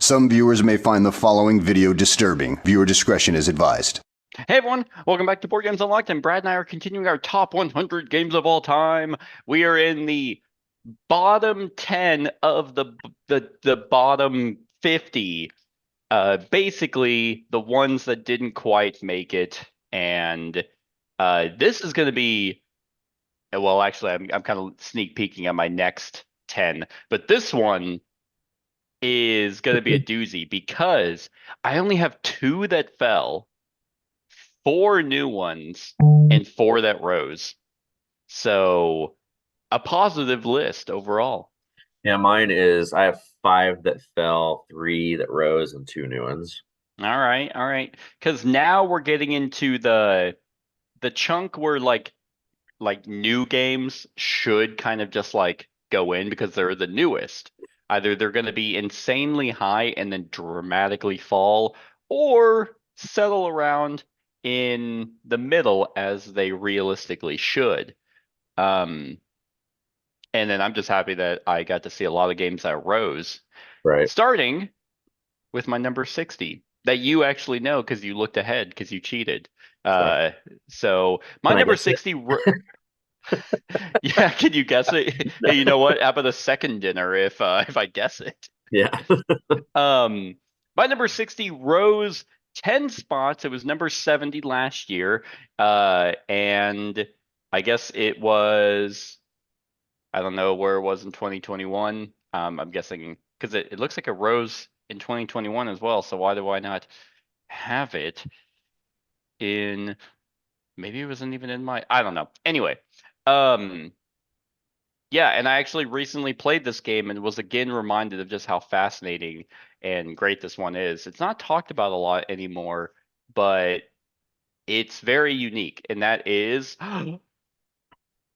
Some viewers may find the following video disturbing. Viewer discretion is advised. Hey everyone, welcome back to Board Games Unlocked, and Brad and I are continuing our top 100 games of all time. We are in the bottom 10 of the bottom 50. Basically the ones that didn't quite make it, and this is going to be well, actually, I'm kind of sneak peeking at my next 10, but this one is going to be a doozy because I only have two that fell, four new ones, and four that rose. So a positive list overall. Yeah, mine is I have five that fell, three that rose, and two new ones. All right, all right. Because now we're getting into the chunk where like new games should kind of just like go in because they're the newest. Either they're going to be insanely high and then dramatically fall, or settle around in the middle as they realistically should. Um, and then I'm just happy that I got to see a lot of games that rose, Right. starting with my number 60 that you actually know because you looked ahead because you cheated. Uh, so my Can I number guess it? 60, yeah, can you guess it? Hey, you know what? How about a second dinner if I guess it? Yeah. Um, my number 60 rose 10 spots. It was number 70 last year. And I guess it was, I don't know where it was in 2021. I'm guessing because it looks like it rose in 2021 as well. So why do I not have it in, maybe it wasn't even in my, I don't know. Anyway, um, yeah, and I actually recently played this game and was again reminded of just how fascinating and great this one is. It's not talked about a lot anymore, but it's very unique, and that is Why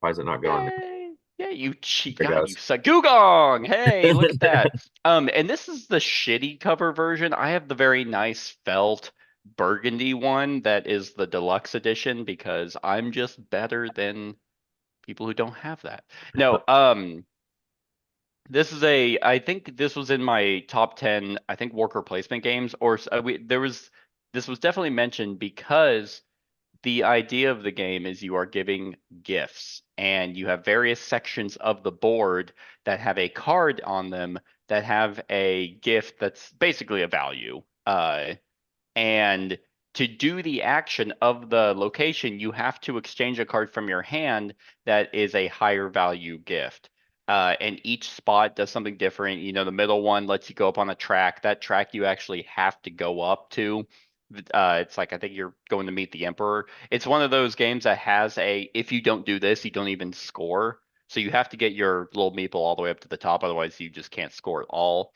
is it not going? yay! Yeah, you cheat. There it God, you goes. suck. Gugong! Hey, look at that. And this is the shitty cover version. I have the very nice felt burgundy one that is the deluxe edition because I'm just better than people who don't have that. No, this is I think this was in my top 10, I think, worker placement games, or this was definitely mentioned because the idea of the game is you are giving gifts, and you have various sections of the board that have a card on them that have a gift that's basically a value. And to do the action of the location, you have to exchange a card from your hand that is a higher value gift. And each spot does something different. You know, the middle one lets you go up on a track. That track you actually have to go up to. It's like I think you're going to meet the Emperor. It's one of those games that has a if you don't do this, you don't even score. So you have to get your little meeple all the way up to the top, otherwise you just can't score at all.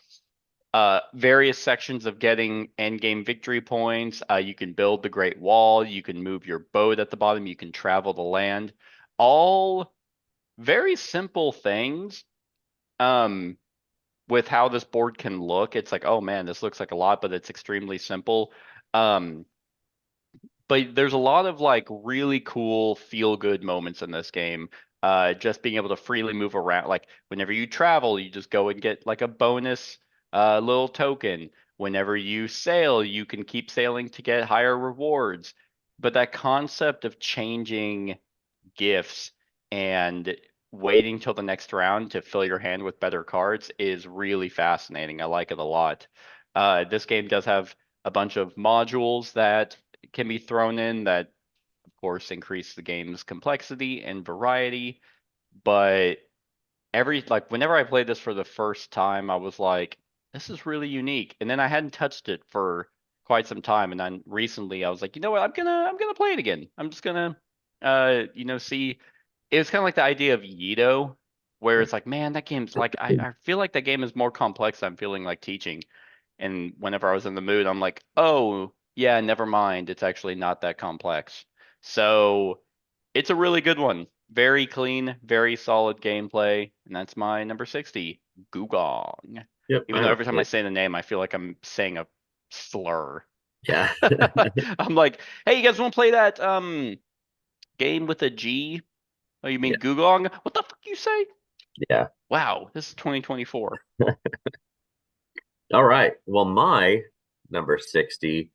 Various sections of getting end game victory points. You can build the Great Wall. You can move your boat at the bottom. You can travel the land. All very simple things. Um, with how this board can look, it's like, oh man, this looks like a lot, but it's extremely simple. Um, but there's a lot of like really cool feel good moments in this game. Just being able to freely move around. Like whenever you travel, you just go and get like a bonus little token. Whenever you sail, you can keep sailing to get higher rewards. But that concept of changing gifts and waiting till the next round to fill your hand with better cards is really fascinating. I like it a lot. This game does have a bunch of modules that can be thrown in that, of course, increase the game's complexity and variety. But whenever I played this for the first time, I was like, this is really unique. And then I hadn't touched it for quite some time. And then recently I was like, you know what, I'm gonna play it again. I'm just gonna see. It was kind of like the idea of Yido, where it's like, man, that game's like I feel like that game is more complex than I'm feeling like teaching. And whenever I was in the mood, I'm like, oh, yeah, never mind. It's actually not that complex. So it's a really good one. Very clean, very solid gameplay. And that's my number 60, Gugong. Yep, I Even though have every time I it. say the name, I feel like I'm saying a slur. Yeah. I'm like, hey, you guys want to play that game with a G? Oh, you Yeah. mean Gugong? What the fuck you say? Yeah. Wow, this is 2024. All right. Well, my number 60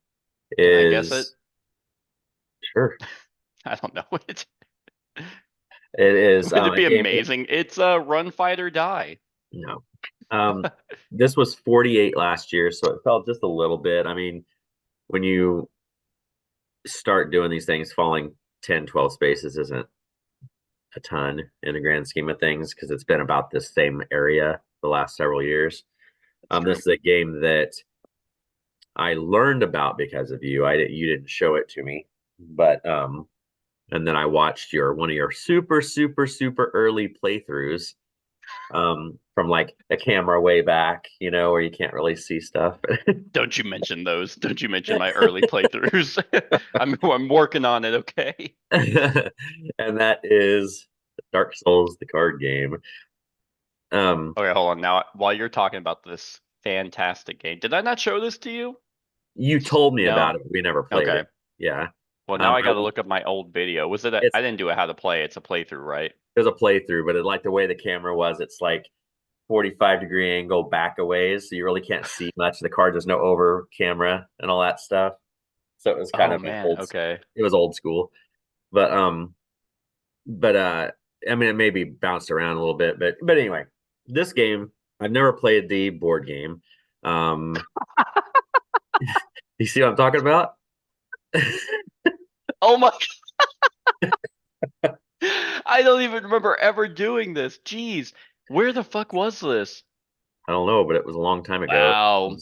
Can I guess it? is sure. I don't know it. It is Would it a be game. amazing? It's Run Fight or Die. No. This was 48 last year, so it felt just a little bit. I mean, when you start doing these things, falling 10, 12 spaces isn't a ton in the grand scheme of things because it's been about this same area the last several years. That's true. This is a game that I learned about because of you. You didn't show it to me, but and then I watched one of your super super super early playthroughs from like a camera way back, where you can't really see stuff. Don't you mention those. Don't you mention my early playthroughs. I'm working on it, okay? And that is Dark Souls, the card game. Okay, hold on. Now, while you're talking about this fantastic game, did I not show this to you? You told me about No. it, but we never played Okay. it. Yeah. Well, now I I, got to look up my old video. Was it it's I didn't do a how to play. It's a playthrough, right? There's a playthrough, but like the way the camera was, it's like 45-degree angle back a ways, so you really can't see much. The card, there's no over camera and all that stuff. So it was kind Oh of man, okay. it was old school. But I mean, it maybe bounced around a little bit, but anyway, this game, I've never played the board game. You see what I'm talking about? Oh my I don't even remember ever doing this. Jeez. Where the fuck was this? I don't know, but it was a long time ago. Wow.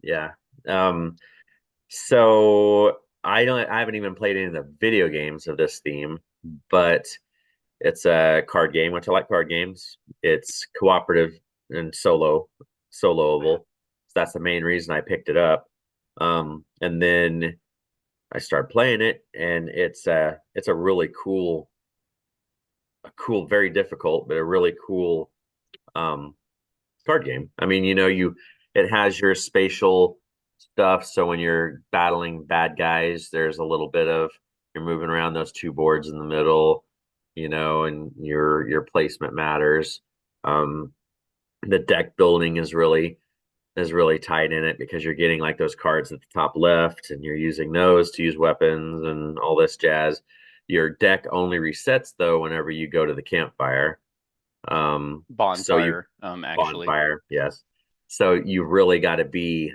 Yeah. Um, so I haven't even played any of the video games of this theme, but it's a card game, which I like card games. It's cooperative and soloable. So that's the main reason I picked it up. And then I started playing it, and it's a really cool, very difficult, but a really cool um card game. I mean, it has your spatial stuff. So when you're battling bad guys, there's a little bit of you're moving around those two boards in the middle, and your placement matters. Um, the deck building is really tight in it because you're getting like those cards at the top left, and you're using those to use weapons and all this jazz. Your deck only resets though whenever you go to the campfire. So you Bonfire, actually. bonfire, yes. So you really got to be,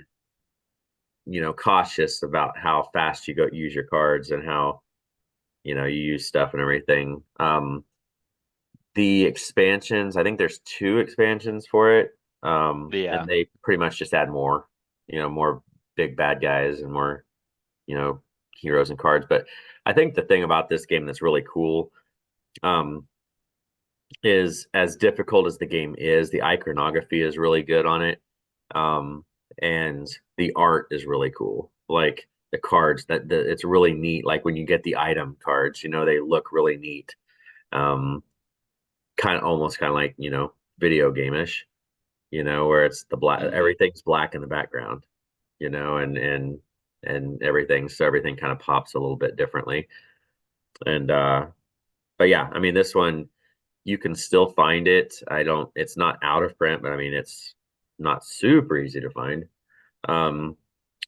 cautious about how fast you go use your cards and how, you use stuff and everything. The expansions, I think there's 2 expansions for it. Yeah. And they pretty much just add more, more big bad guys and more, heroes and cards. But I think the thing about this game that's really cool, um, is as difficult as the game is, the iconography is really good on it. And the art is really cool. Like the cards it's really neat. Like when you get the item cards, they look really neat. Kind of almost kind of like, video game-ish, where it's the black, Mhm. everything's black in the background, and everything. So everything kind of pops a little bit differently. And but yeah, I mean, this one you can still find it. It's not out of print, but I mean, it's not super easy to find. Um,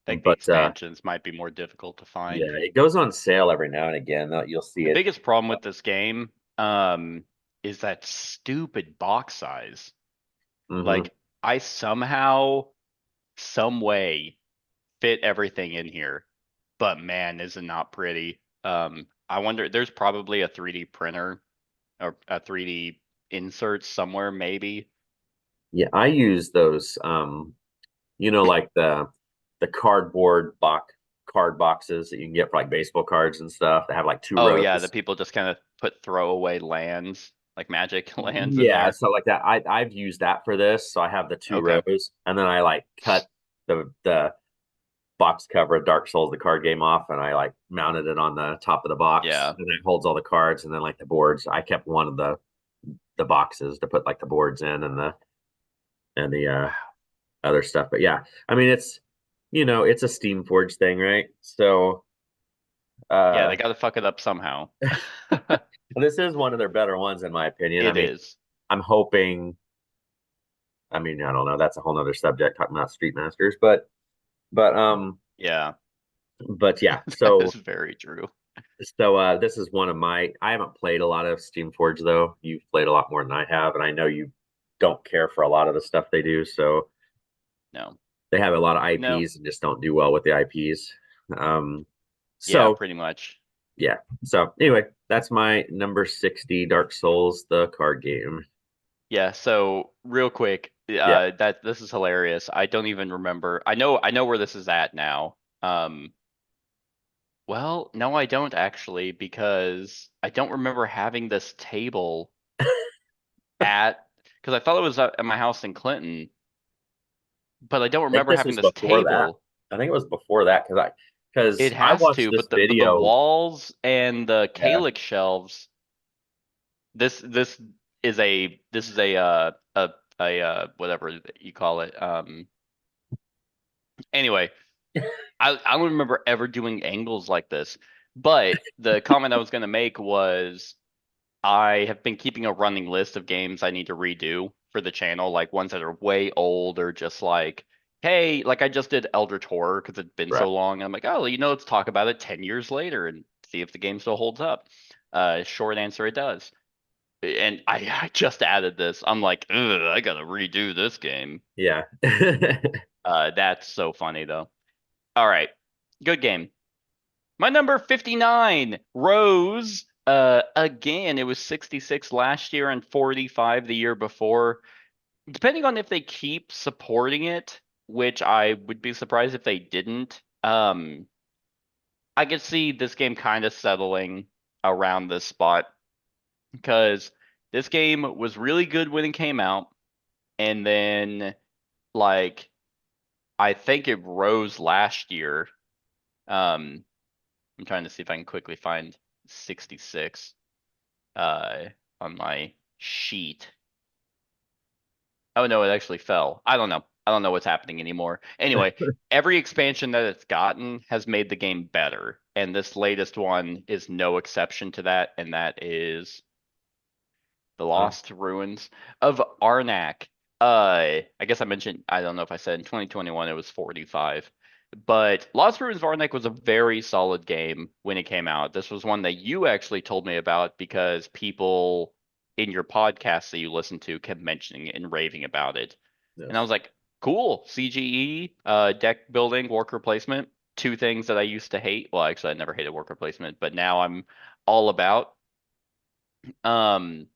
I think the but expansions might be more difficult to yeah, find. it goes on sale every now and again. You'll see The it. biggest problem with this game, is that stupid box size. Mhm. Like, I somehow, some way fit everything in here, but man, is it not pretty. I wonder, there's probably a 3D printer or a 3D insert somewhere, maybe. Yeah, I use those. Like the card boxes that you can get for like baseball cards and stuff that have like two Oh yeah, the rows. people just kind of put throwaway lands, like magic lands in Yeah, there. so like that. I've used that for this. So I have the two Okay. rows, and then I like cut the box cover of Dark Souls, the card game, off, and I like mounted it on the top of the box, Yeah. and it holds all the cards, and then like the boards. I kept one of the boxes to put like the boards in and the other stuff. But yeah, I mean it's a Steam Forge thing, right? So Yeah, uh they gotta fuck it up somehow. this is one of their better ones in my opinion. I It mean, is. I'm hoping I mean, I don't know. That's a whole nother subject talking about Street Masters, but Yeah, but yeah. that So is very true. this is one of my. I haven't played a lot of Steamforge though. You've played a lot more than I have, and I know you don't care for a lot of the stuff they do. So No, they have a lot of no, IPs and just don't do well with the IPs. Um, yeah, so pretty much. yeah. So anyway, that's my number 60, Dark Souls, the card game. Yeah, so real quick, Yeah. that this is hilarious. I don't even remember. I know where this is at now. Well, no, I don't actually, because I don't remember having this table at, because I thought it was at my house in Clinton, but I don't I think remember this having was this before that. table. I think it was before that because It I has watched to, this but the video. walls and the Yeah. Calyx shelves. This is a whatever you call it. Anyway, I don't remember ever doing angles like this. But the comment I was gonna make was I have been keeping a running list of games I need to redo for the channel, like ones that are way old or just like, hey, like I just did Eldritch Horror because it's been Right. so long. And I'm like, oh, let's talk about it 10 years later and see if the game still holds up. Short answer, it does. And I just added this. I'm like, ugh, I gotta redo this game. Yeah. That's so funny though. All right, good game. My number 59, Rose. Again, it was 66 last year and 45 the year before. Depending on if they keep supporting it, which I would be surprised if they didn't. I could see this game kind of settling around this spot because this game was really good when it came out, and then like I think it rose last year. I'm trying to see if I can quickly find 66 uh on my sheet. Oh no, it actually fell. I don't know. I don't know what's happening anymore. Anyway, every expansion that it's gotten has made the game better, and this latest one is no exception to that, and that is The Lost Ruins of Arnak. I guess I mentioned, I don't know if I said in 2021 it was 45. But Lost Ruins of Arnak was a very solid game when it came out. This was one that you actually told me about because people in your podcast that you listen to kept mentioning it and raving about it. And I Yes. was like, cool, CGE, deck building, worker placement, two things that I used to hate. Well, actually, I never hated worker placement, but now I'm all about. Um,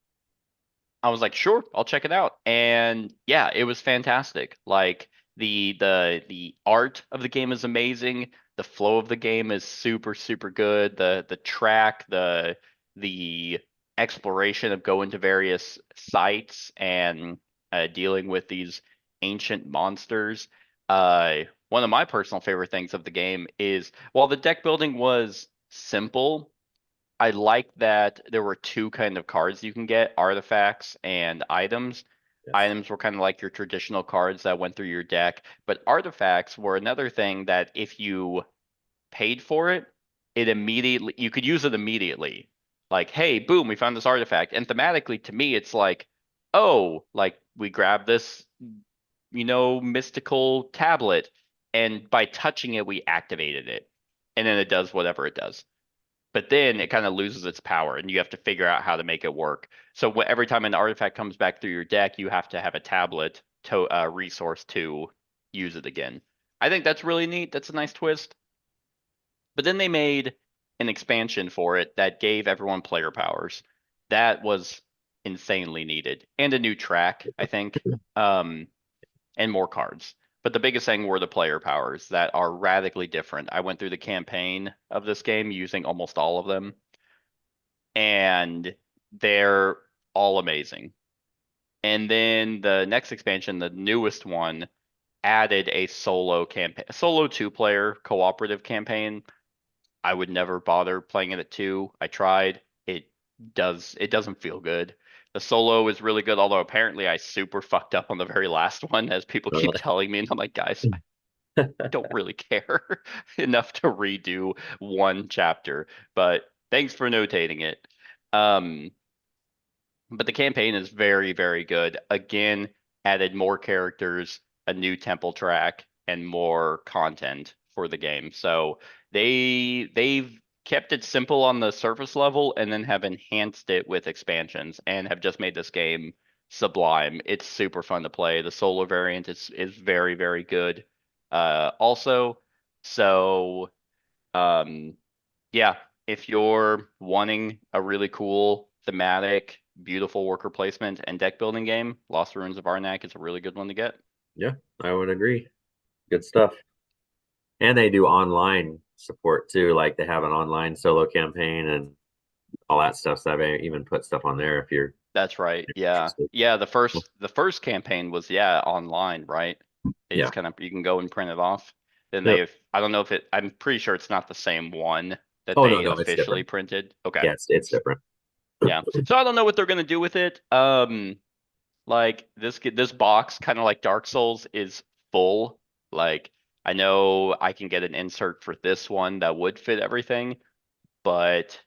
I was like, sure, I'll check it out. And yeah, it was fantastic. Like the art of the game is amazing. The flow of the game is super, super good. The track, the exploration of going to various sites and dealing with these ancient monsters. One of my personal favorite things of the game is while the deck building was simple, I like that there were two kind of cards you can get, artifacts and items. Yes. Items were kind of like your traditional cards that went through your deck, but artifacts were another thing that if you paid for it, it immediately you could use it immediately. Like, hey, boom, we found this artifact. And thematically to me it's like, oh, like we grab this, mystical tablet and by touching it we activated it. And then it does whatever it does, but then it kind of loses its power and you have to figure out how to make it work. So every time an artifact comes back through your deck, you have to have a tablet to resource to use it again. I think that's really neat. That's a nice twist. But then they made an expansion for it that gave everyone player powers. That was insanely needed. And a new track, I think. And more cards. But the biggest thing were the player powers that are radically different. I went through the campaign of this game using almost all of them, and they're all amazing. And then the next expansion, the newest one, added a solo campaign, solo two-player cooperative campaign. I would never bother playing it at two. I tried. It doesn't feel good. The solo is really good, although apparently I super fucked up on the very last one, as people keep Really? telling me, and I'm like, guys, I don't really care enough to redo one chapter. But thanks for notating it. Um, but the campaign is very, very good. Again, added more characters, a new temple track, and more content for the game. So they've kept it simple on the surface level and then have enhanced it with expansions and have just made this game sublime. It's super fun to play. The solo variant is very, very good. Also, so yeah, if you're wanting a really cool, thematic, beautiful worker placement and deck building game, Lost Ruins of Arnak is a really good one to get. Yeah, I would agree. Good stuff. And they do online support too. Like they have an online solo campaign and all that stuff. So they even put stuff on there if you're That's right. Yeah. interested. Yeah, the first campaign was online, right? They Yeah. just kind of you can go and print it off. Then Yep. they've I don't know if I'm pretty sure it's not the same one that Oh, no, they no, it's officially different. printed. Okay. Yeah, it's different. Yeah. So I don't know what they're gonna do with it. Like this box, kind of like Dark Souls, is full. Like I know I can get an insert for this one that would fit everything, but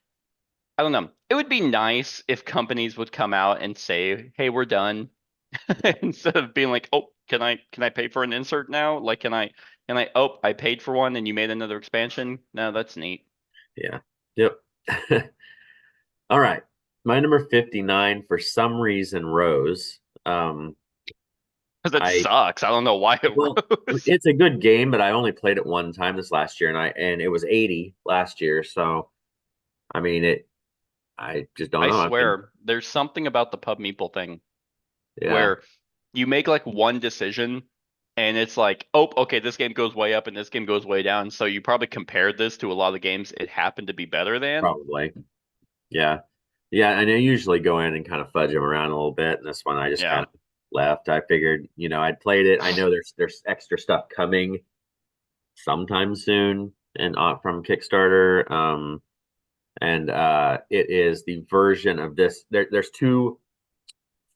I don't know. It would be nice if companies would come out and say, "Hey, we're done," instead of being like, "Oh, can I pay for an insert now? Like, Oh, I paid for one and you made another expansion. No, that's neat." Yeah. Yep. All right. My number 59 for some reason rose. Because it I sucks. I don't know why it well, rose. it's a good game, but I only played it one time this last year, and it was 80 last year. So I mean I just don't I know. I mean, swear, there's something about the Pub Meeple thing yeah, where you make like one decision and it's like, oh, okay, this game goes way up and this game goes way down. So you probably compared this to a lot of games it happened to be better than. probably. Yeah. Yeah, and I usually go in and kind of fudge them around a little bit. And this one I just kind Yeah. of left. I figured, I'd played it. I know there's extra stuff coming sometime soon and from Kickstarter. And it is the version of this. There's two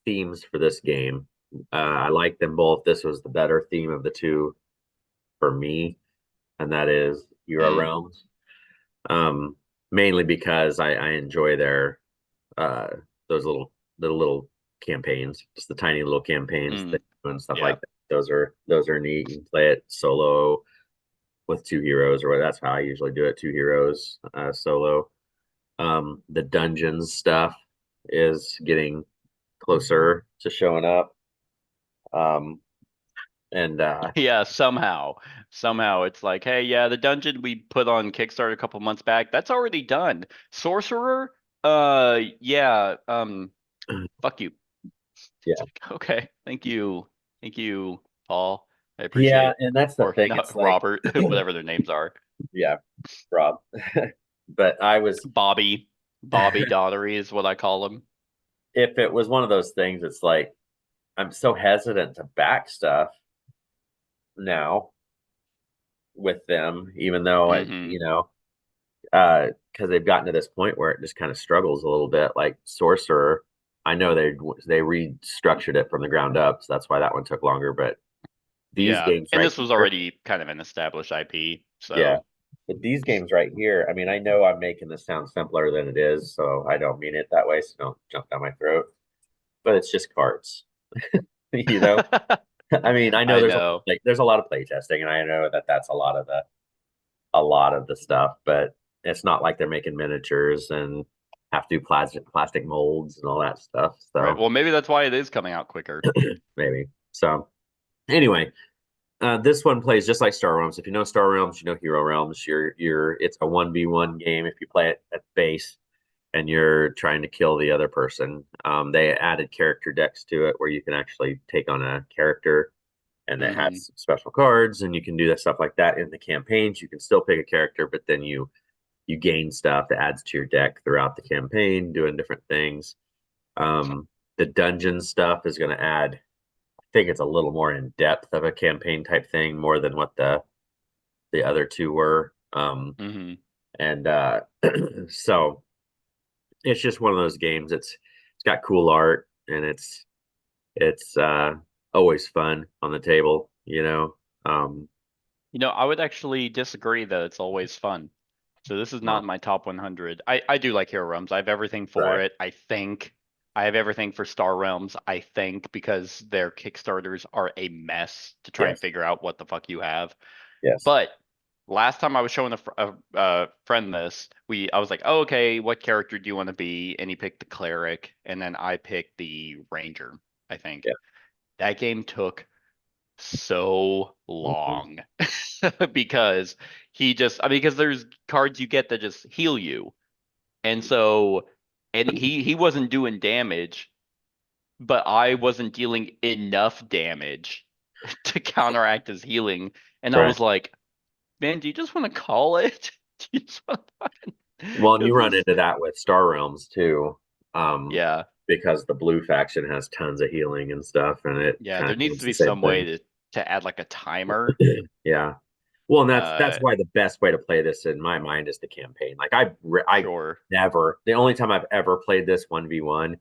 themes for this game. I like them both. This was the better theme of the two for me, and that is Hero Mm, Realms. Um, Mainly because I enjoy their uh those little campaigns, just the tiny little campaigns mm, that and stuff yeah. like that. Those are neat. You can play it solo with two heroes, or that's how I usually do it, two heroes solo. The dungeons stuff is getting closer to showing up. Um, and Yeah, somehow it's like, hey, yeah, the dungeon we put on Kickstarter a couple months back, that's already done. Sorcerer, yeah, fuck you. yeah, It's like, okay, thank you, Paul, I appreciate yeah, it, and that's the or thing. no, It's like, Robert, whatever their names are, yeah, Rob. But I was, Bobby, Bobby Daughtery is what I call him. if it was one of those things, it's like I'm so hesitant to back stuff now with them, even though Mm-hmm. because they've gotten to this point where it just kind of struggles a little bit. Like Sorcerer, I know they restructured it from the ground up, so that's why that one took longer. But these Yeah, games and right this was here, already kind of an established IP, yeah. so But these games right here, I mean, I know I'm making this sound simpler than it is, so I don't mean it that way, so don't jump down my throat. But it's just cards, you know. I mean, I know I know. there's a lot of play testing, and I know that that's a lot of the stuff, but it's not like they're making miniatures and have to do plastic molds and all that stuff. Right. So Well, maybe that's why it is coming out quicker. maybe. So anyway, this one plays just like Star Realms. If you know Star Realms, you know Hero Realms. It's a 1v1 game if you play it at base and you're trying to kill the other person. They added character decks to it where you can actually take on a character and it Hmm. has special cards and you can do that stuff like that in the campaigns. You can still pick a character, but then you gain stuff that adds to your deck throughout the campaign, doing different things. The dungeon stuff is going to add, I think it's a little more in depth of a campaign type thing, more than what the other two were. Hmm. And so it's just one of those games. It's got cool art and it's always fun on the table, you know. I would actually disagree that it's always fun. So this is not Well, in my top 100. I do like Hero Realms. I have everything for right. it, I think. I have everything for Star Realms, I think, because their Kickstarters are a mess to try and Yes. figure out what the fuck you have. Yes. But last time I was showing a friend this, I was like, oh, okay, what character do you want to be? And he picked the cleric, and then I picked the ranger, I think. Yeah. That game took so Mhm. long because because there's cards you get that just heal you. And so, and he wasn't doing damage, but I wasn't dealing enough damage to counteract his healing. And I Right. was like, man, do you just want to call it? Do you just want to fucking, Well, and you because run this, into that with Star Realms too, yeah, because the blue faction has tons of healing and stuff, and it yeah, kind there of needs does to the be same some way thing. to add like a timer. Yeah. Well, and that's Uh, why the best way to play this in my mind is the campaign. Like I sure. never, the only time I've ever played this 1v1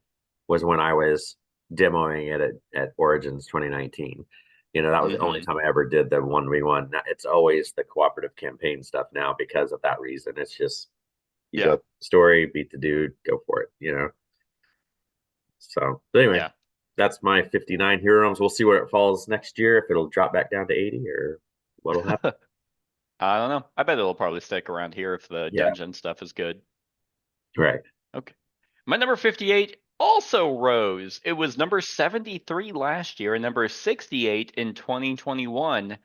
was when I was demoing it at Origins 2019. That was the only Hmm. time I ever did the 1v1. It's always the cooperative campaign stuff now because of that reason. It's just you Yeah, go story, beat the dude, go for it. But anyway, yeah. that's my 59 heroes. We'll see where it falls next year, if it'll drop back down to 80 or what'll happen. I don't know. I bet it'll probably stick around here if the Yeah, dungeon stuff is good. right. Okay. My number 58 also rose. It was number 73 last year and number 68 in 2021.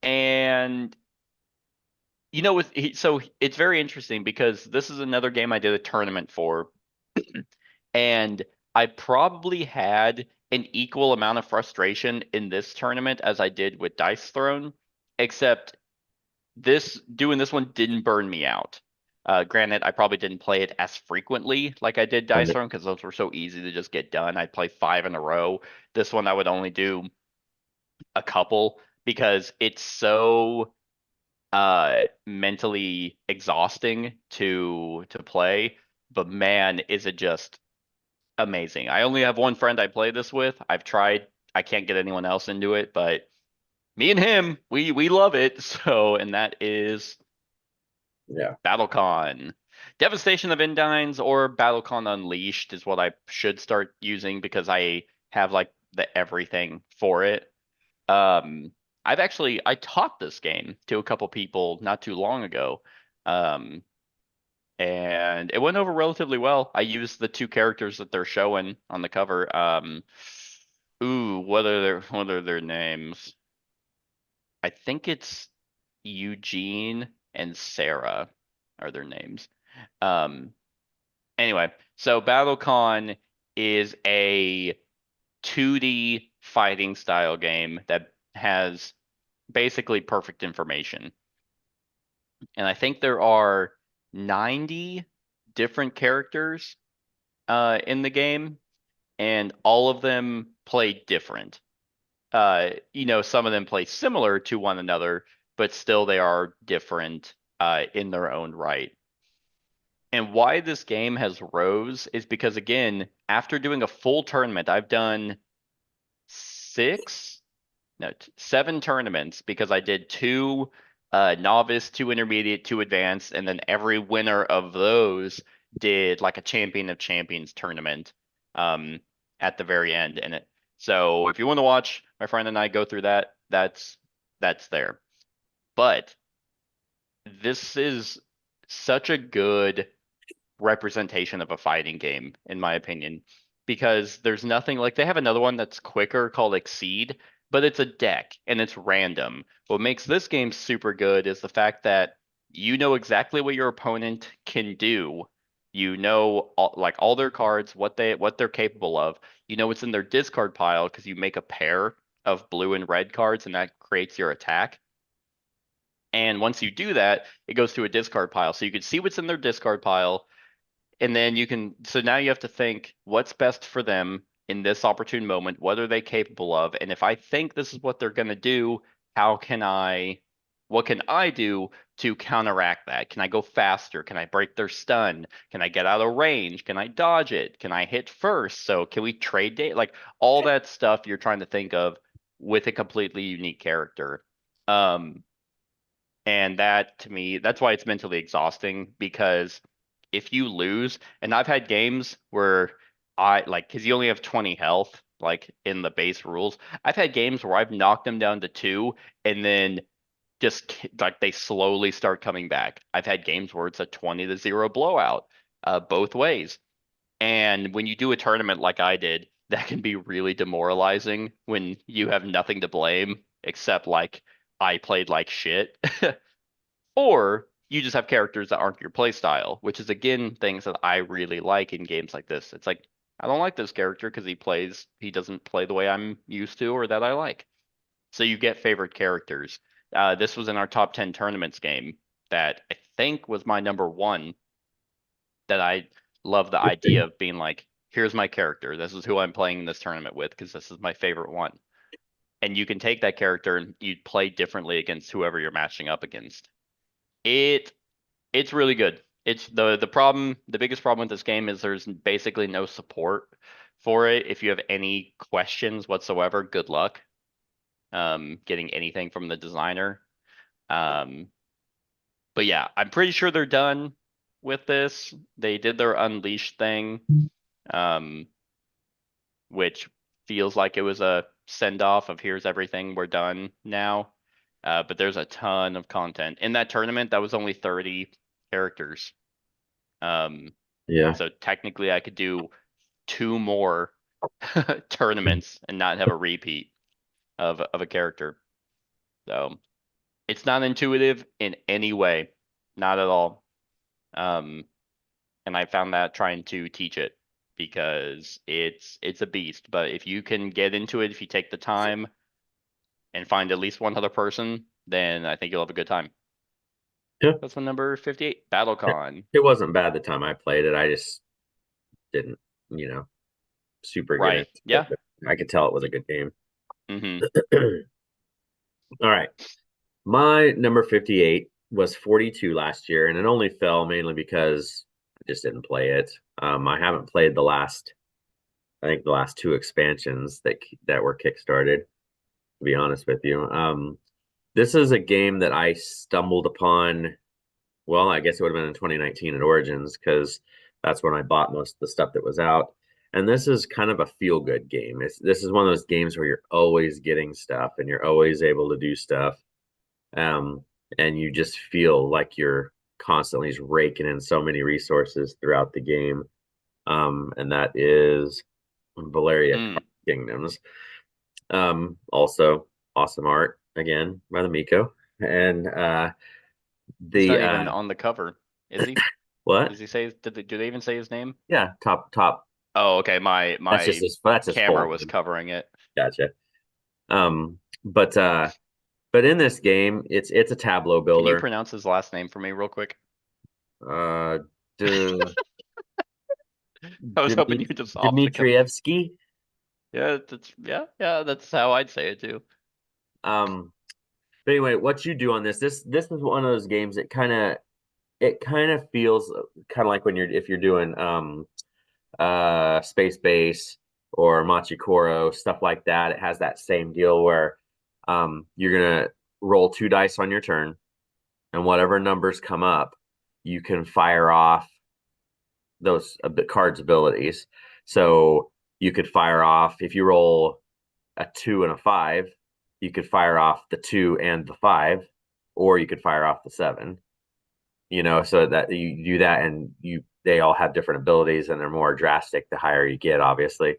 And so it's very interesting because this is another game I did a tournament for, and I probably had an equal amount of frustration in this tournament as I did with Dice Throne, except doing this one didn't burn me out. Granted, I probably didn't play it as frequently like I did Dice Right. Throne because those were so easy to just get done. I'd play 5 in a row. This one I would only do a couple because it's so mentally exhausting to play. But man, is it just amazing. I only have one friend I play this with. I've tried. I can't get anyone else into it, but me and him, we love it. So, and that is Yeah. BattleCon. Devastation of Endines or BattleCon Unleashed is what I should start using because I have like the everything for it. Um, I taught this game to a couple people not too long ago. Um, and it went over relatively well. I used the two characters that they're showing on the cover. What are their names? I think it's Eugene and Sarah are their names. Um, anyway, so BattleCon is a 2D fighting style game that has basically perfect information. And I think there are 90 different characters in the game, and all of them play different. Some of them play similar to one another, but still they are different in their own right. And why this game has rose is because again, after doing a full tournament, I've done six, no, seven tournaments because I did two novice, two intermediate, two advanced, and then every winner of those did like a champion of champions tournament um, at the very end. So if you want to watch my friend and I go through that, that's there. But this is such a good representation of a fighting game, in my opinion, because there's nothing like they have another one that's quicker called Exceed, but it's a deck and it's random. What makes this game super good is the fact that you know exactly what your opponent can do. You know all their cards, what they're capable of. You know what's in their discard pile because you make a pair of blue and red cards and that creates your attack. And once you do that, it goes to a discard pile. So you can see what's in their discard pile and then so now you have to think what's best for them in this opportune moment. What are they capable of? And if I think this is what they're going to do, what can I do to counteract that? Can I go faster? Can I break their stun? Can I get out of range? Can I dodge it? Can I hit first? So can we trade date? Like all that stuff you're trying to think of with a completely unique character. Um, and that to me, that's why it's mentally exhausting because if you lose, and I've had games where I like, because you only have 20 health, like in the base rules. I've had games where I've knocked them down to 2 and then just like they slowly start coming back. I've had games where it's a 20-0 blowout, both ways. And when you do a tournament like I did, that can be really demoralizing when you have nothing to blame except like I played like shit. Or you just have characters that aren't your play style, which is again things that I really like in games like this. It's like I don't like this character because he doesn't play the way I'm used to or that I like. So you get favorite characters. This was in our top 10 tournaments game that I think was my number one, that I love the idea of being like, here's my character. This is who I'm playing this tournament with because this is my favorite one. And you can take that character and you play differently against whoever you're matching up against. It's really good. It's the biggest problem with this game is there's basically no support for it. If you have any questions whatsoever, good luck getting anything from the designer. But yeah, I'm pretty sure they're done with this. They did their Unleashed thing, which feels like it was a send off of here's everything, we're done now. But there's a ton of content in that tournament. That was only 30 characters. Yeah. So technically I could do 2 more tournaments and not have a repeat of a character. So it's not intuitive in any way, not at all. And I found that trying to teach it because it's a beast. But if you can get into it, if you take the time and find at least one other person, then I think you'll have a good time. Yeah. That's my number 58, BattleCon. It wasn't bad the time I played it. I just didn't, super get Right. into it, Yeah. but I could tell it was a good game. hmm All right. My number 58 was 42 last year, and it only fell mainly because I just didn't play it. I haven't played I think the last 2 expansions that were kickstarted, to be honest with you. This is a game that I stumbled upon. Well, I guess it would have been in 2019 at Origins because that's when I bought most of the stuff that was out. And this is kind of a feel-good game. This is one of those games where you're always getting stuff and you're always able to do stuff. And you just feel like you're constantly just raking in so many resources throughout the game. And that is Valeria Kingdoms. Also awesome art again by the Miko. And He's not even on the cover, is he? what? Does he say? Do they even say his name? Yeah, top. Oh, okay. My That's just camera full was name. covering it. Gotcha. But in this game, it's a tableau Can builder. you pronounce his last name for me real quick? D- I was hoping you just off the cuff. Dmitrievsky. Yeah, that's how I'd say it too. But anyway, what you do on this is one of those games that kind of feels kind of like if you're doing Space Base or Machikoro, stuff like that. It has that same deal where you're gonna roll 2 dice on your turn, and whatever numbers come up, you can fire off those cards' abilities. So you could fire off, if you roll a 2 and a 5, you could fire off the 2 and the 5, or you could fire off the 7. So that you do that, and they all have different abilities, and they're more drastic the higher you get, obviously.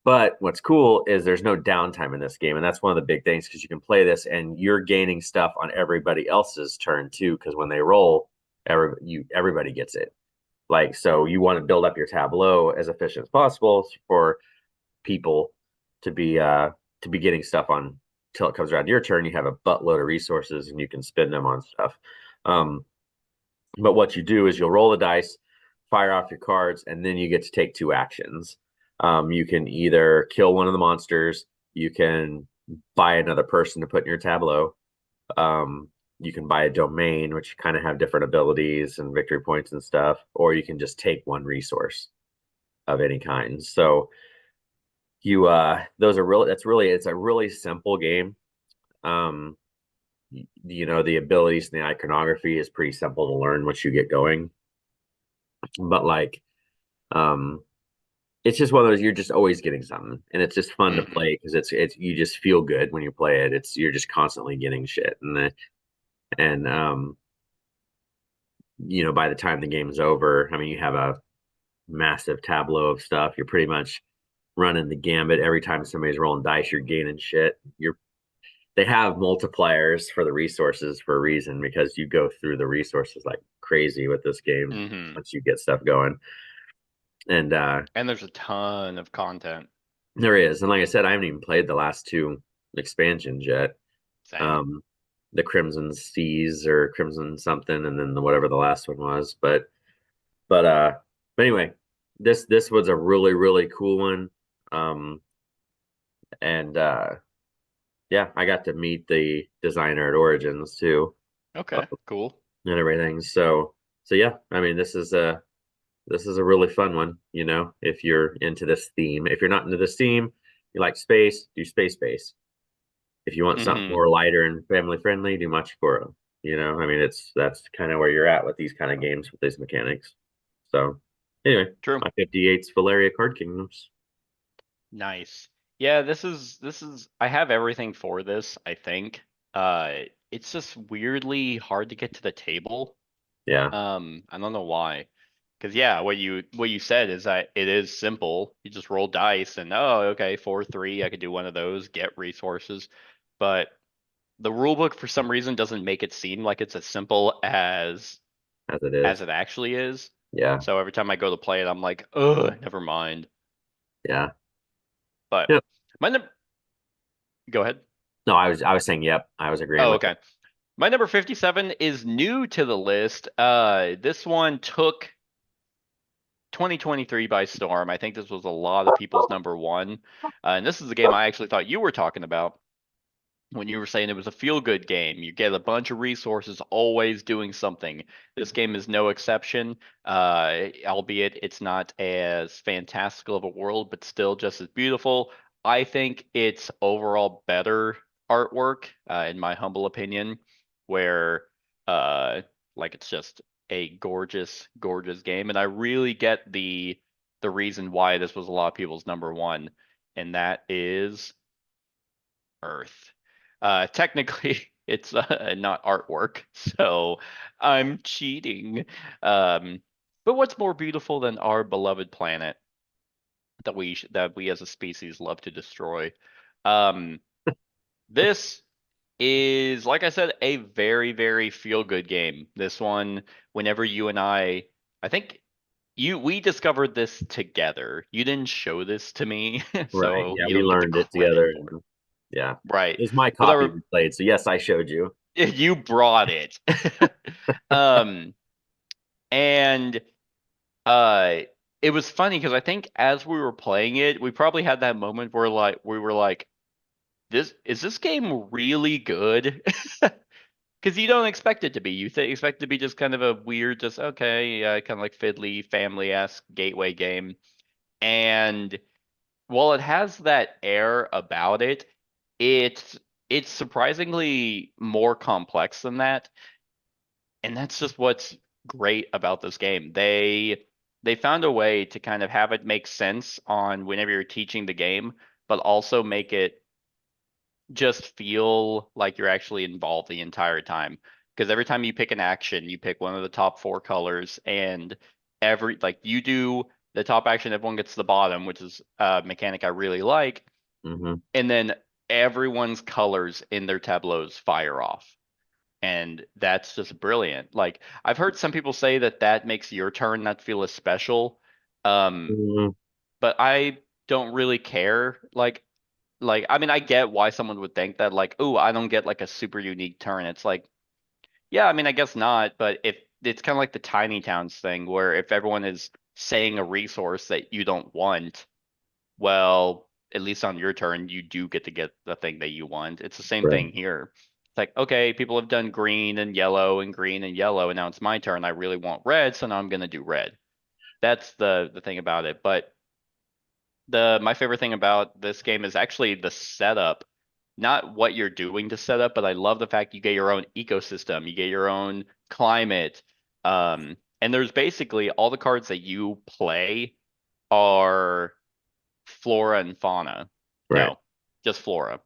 But what's cool is there's no downtime in this game, and that's one of the big things, because you can play this and you're gaining stuff on everybody else's turn too, because when they roll, everybody gets it. Like, so you want to build up your tableau as efficient as possible for people to be getting stuff on till it comes around your turn. You have a buttload of resources and you can spend them on stuff. But what you do is you'll roll the dice, fire off your cards, and then you get to take 2 actions. You can either kill one of the monsters, you can buy another person to put in your tableau. You can buy a domain, which kind of have different abilities and victory points and stuff, or you can just take 1 resource of any kind. So it's a really simple game. The abilities and the iconography is pretty simple to learn once you get going. But it's just one of those, you're just always getting something, and it's just fun to Mhm. play because it's you just feel good when you play it. You're just constantly getting shit, and by the time the game's over, I mean, you have a massive tableau of stuff. You're pretty much running the gambit. Every time somebody's rolling dice, you're gaining shit. They have multipliers for the resources for a reason, because you go through the resources like crazy with this game Mhm. once you get stuff going. And And there's a ton of content. there is. And like I said, I haven't even played the last two expansions yet. Same. Um, the Crimson Seas or Crimson something, and then whatever the last one was. But uh but anyway, this was a really, really cool one. Um and yeah, I got to meet the designer at Origins too, Okay, cool. and everything. So yeah, I mean, this is a really fun one, if you're into this theme. If you're not into this theme, you like space, do space base. If you want something Mhm. more lighter and family friendly, do Machikoro. I mean, that's kind of where you're at with these kind of games with these mechanics. So anyway, True. my 58's Valeria Card Kingdoms. Nice. Yeah, this is I have everything for this, I think. It's just weirdly hard to get to the table. Yeah, I don't know why. Because yeah, what you said is that it is simple. You just roll dice and oh, okay, 4-3, I could do one of those, get resources. But the rule book for some reason doesn't make it seem like it's as simple as it as is. it actually is. Yeah, So every time I go to play it, I'm like, ugh, never mind. yeah. But Yep. my num go ahead. No, I was saying yep. I was agreeing Oh, with it. okay. My number 57 is new to the list. This one took 2023 by storm. I think this was a lot of people's number one. And this is a game I actually thought you were talking about when you were saying it was a feel good game. You get a bunch of resources always doing something. This game is no exception, albeit it's not as fantastical of a world, but still just as beautiful. I think it's overall better artwork, in my humble opinion, where uh, like it's just a gorgeous, gorgeous game. And I really get the reason why this was a lot of people's number one, and that is Earth. Technically, it's not artwork, so I'm cheating. But what's more beautiful than our beloved planet that we as a species love to destroy? Um, this is, like I said, a very, very feel-good game. This one, whenever you and I think we discovered this together. You didn't show this to me, Right. so Yeah, you we don't get the learned it credit together. for it. And yeah. Right. It was my But copy we played. So yes, I showed you. you brought it. Um, and uh, it was funny because I think as we were playing it, we probably had that moment where we were like, this game really good? Because you don't expect it to be. You expect it to be just kind of a weird, just okay, kind of like fiddly, family-esque gateway game. And while it has that air about it, it's it's surprisingly more complex than that. And that's just what's great about this game. They found a way to kind of have it make sense on whenever you're teaching the game, but also make it just feel like you're actually involved the entire time. Because every time you pick an action, you pick one of the top four colors, and every like you do the top action, everyone gets the bottom, which is a mechanic I really like, Hmm. and then everyone's colors in their tableaus fire off. And that's just brilliant. Like I've heard some people say that that makes your turn not feel as special. Um, Hmm. but I don't really care. Like I mean I get why someone would think that like, "Oh, I don't get like a super unique turn." It's like, yeah, I mean I guess not, but if it's kind of like the tiny towns thing where if everyone is saying a resource that you don't want, well, at least on your turn, you do get to get the thing that you want. It's the same Right. thing here. It's like, okay, people have done green and yellow and green and yellow, and now it's my turn. I really want red, so now I'm gonna do red. That's the thing about it. But the my favorite thing about this game is actually the setup, not what you're doing to set up, but I love the fact you get your own ecosystem, you get your own climate. And there's basically all the cards that you play are flora and fauna. Right. No, just flora.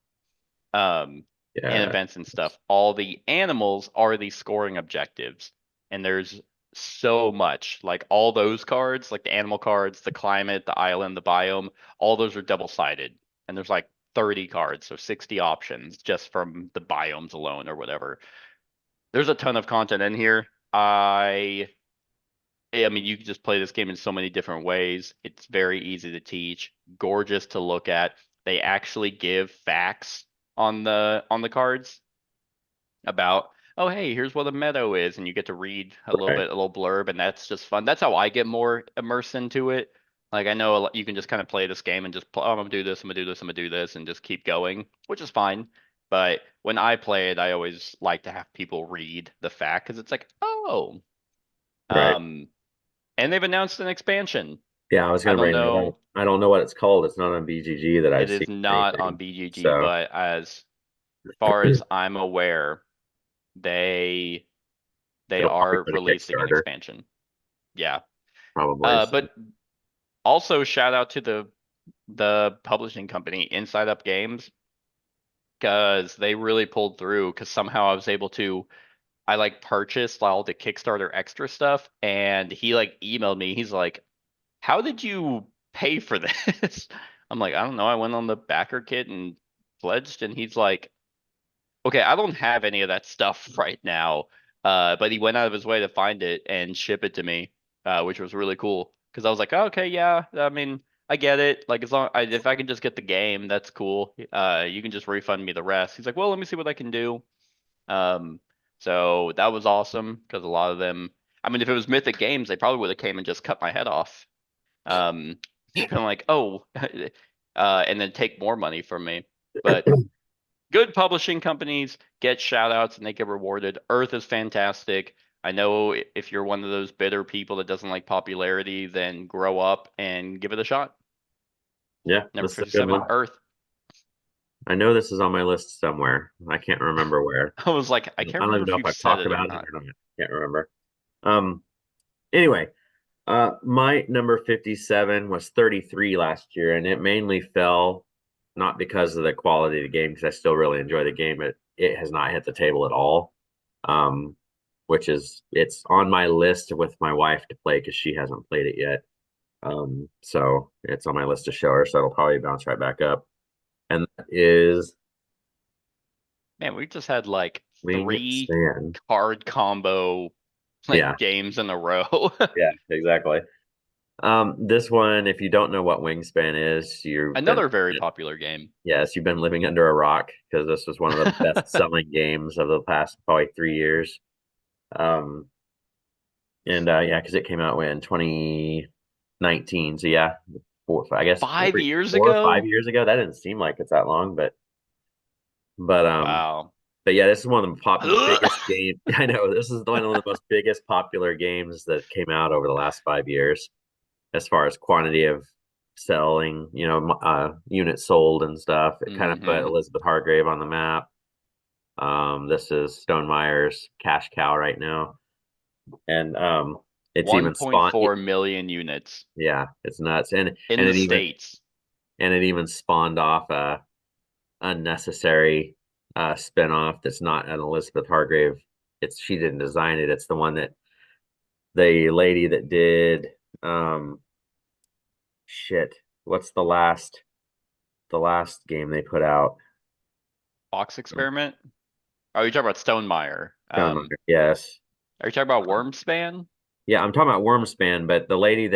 And Yeah. events and stuff. All the animals are the scoring objectives. And there's so much. Like all those cards, like the animal cards, the climate, the island, the biome, all those are double-sided. And there's like 30 cards, so 60 options just from the biomes alone or whatever. There's a ton of content in here. I mean, you can just play this game in so many different ways. It's very easy to teach, gorgeous to look at. They actually give facts on the cards about, oh hey, here's what a meadow is, and you get to read a little Right. bit, a little blurb, and that's just fun. That's how I get more immersed into it. Like I know you can just kind of play this game and just oh, I'm gonna do this, I'm gonna do this, I'm gonna do this, and just keep going, which is fine. But when I play it, I always like to have people read the fact because it's like, oh, Right. and they've announced an expansion. Yeah, I was I gonna don't bring that know. up. I don't know what it's called. It's not on BGG that I've It is seen not on anything. BGG, So but as far as I'm aware, they it'll probably are go to releasing an Kickstarter, expansion. Yeah. probably. So, But also shout out to the publishing company, Inside Up Games, because they really pulled through. Because somehow I was able to, I like purchased all the Kickstarter extra stuff, and he like emailed me. He's like, "How did you pay for this?" I'm like, "I don't know. I went on the backer kit and pledged," and he's like, "Okay, I don't have any of that stuff right now." But he went out of his way to find it and ship it to me, which was really cool. Because I was like, oh, okay, yeah, I mean, I get it. Like, if I can just get the game, that's cool. You can just refund me the rest. He's like, well, let me see what I can do. Um, so that was awesome because a lot of them. I mean, if it was Mythic Games, they probably would have came and just cut my head off. Um, been like, oh, and then take more money from me. But good publishing companies get shout outs and they get rewarded. Earth is fantastic. I know if you're one of those bitter people that doesn't like popularity, then grow up and give it a shot. yeah, Number this is a good 57, one. Earth. I know this is on my list somewhere. I can't remember where. I was like, I I can't don't remember even if know if you've I've said talked it or about it not. or not. Can't remember. Anyway, my number 57 was 33 last year, and it mainly fell not because of the quality of the game, because I still really enjoy the game. It has not hit the table at all. Which is it's on my list with my wife to play because she hasn't played it yet. So it's on my list to show her, so it'll probably bounce right back up. And that is Man, we just had like 3 Wingspan. card combo Yeah, games in a row. yeah, exactly. This one, if you don't know what Wingspan is, Another very popular game. yes, you've been living under a rock because this was one of the best-selling games of the past probably 3 years. Um, and yeah, because it came out in 2019. So yeah, I guess 5 years 4 or 5 ago? years ago. That didn't seem like it's that long, but Wow. but yeah, this is one of the biggest game. I know this is one of the most biggest popular games that came out over the last 5 years, as far as quantity of selling, units sold and stuff. It kind of put Mhm. Elizabeth Hargrave on the map. This is Stone Meyer's cash cow right now, and it's even spawned. 1.4 million units Yeah, it's nuts, in the States. it even spawned off a unnecessary spinoff that's not an Elizabeth Hargrave. She didn't design it. It's the one that the lady that did shit. What's the last game they put out? Box Experiment? Oh, you're talking about Stonemeyer. Stone Mountain, yes. Are you talking about Wormspan? Yeah, I'm talking about Wormspan, but the lady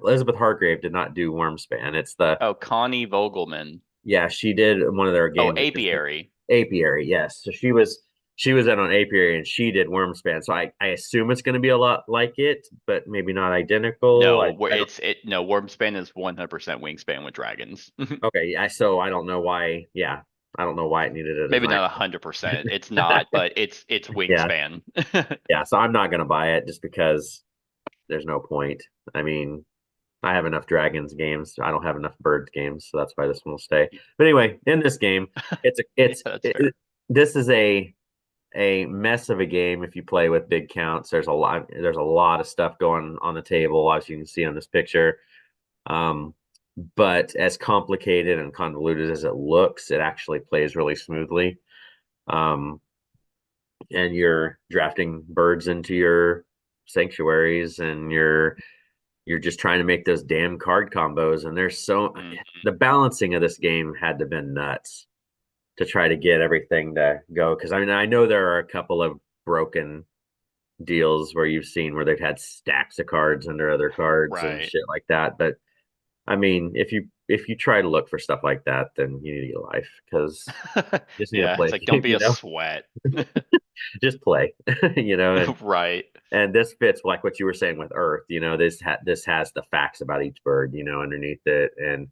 Elizabeth Hargrave did not do Wormspan. It's Oh, Connie Vogelman. yeah, she did one of their Oh, games. Apiary. Apiary, yes. So she was in on Apiary and she did Wormspan. So I assume it's going to be a lot like it, but maybe not identical. No, no, Wormspan is 100% Wingspan with dragons. Okay, so I don't know why. Yeah, I don't know why it needed a Maybe design. not 100%. It's not, but it's Yeah. Wingspan. Yeah, so I'm not going to buy it just because there's no point. I mean, I have enough dragons games. I don't have enough birds games, so that's why this one will stay. But anyway, in this game, this is a mess of a game if you play with big counts. There's a lot of stuff going on the table, as you can see on this picture. but as complicated and convoluted as it looks, it actually plays really smoothly. Um, and you're drafting birds into your sanctuaries, and you're just trying to make those damn card combos. And there's so Mhm. the balancing of this game had to have been nuts to try to get everything to go. Because I mean, I know there are a couple of broken deals where you've seen where they've had stacks of cards under other cards and Right. shit like that. But I mean, if you try to look for stuff like that, then you need to get a life because you just need to Yeah, play it's a like, don't game, be a sweat. just play, and Right. this fits like what you were saying with Earth. This has the facts about each bird, underneath it, and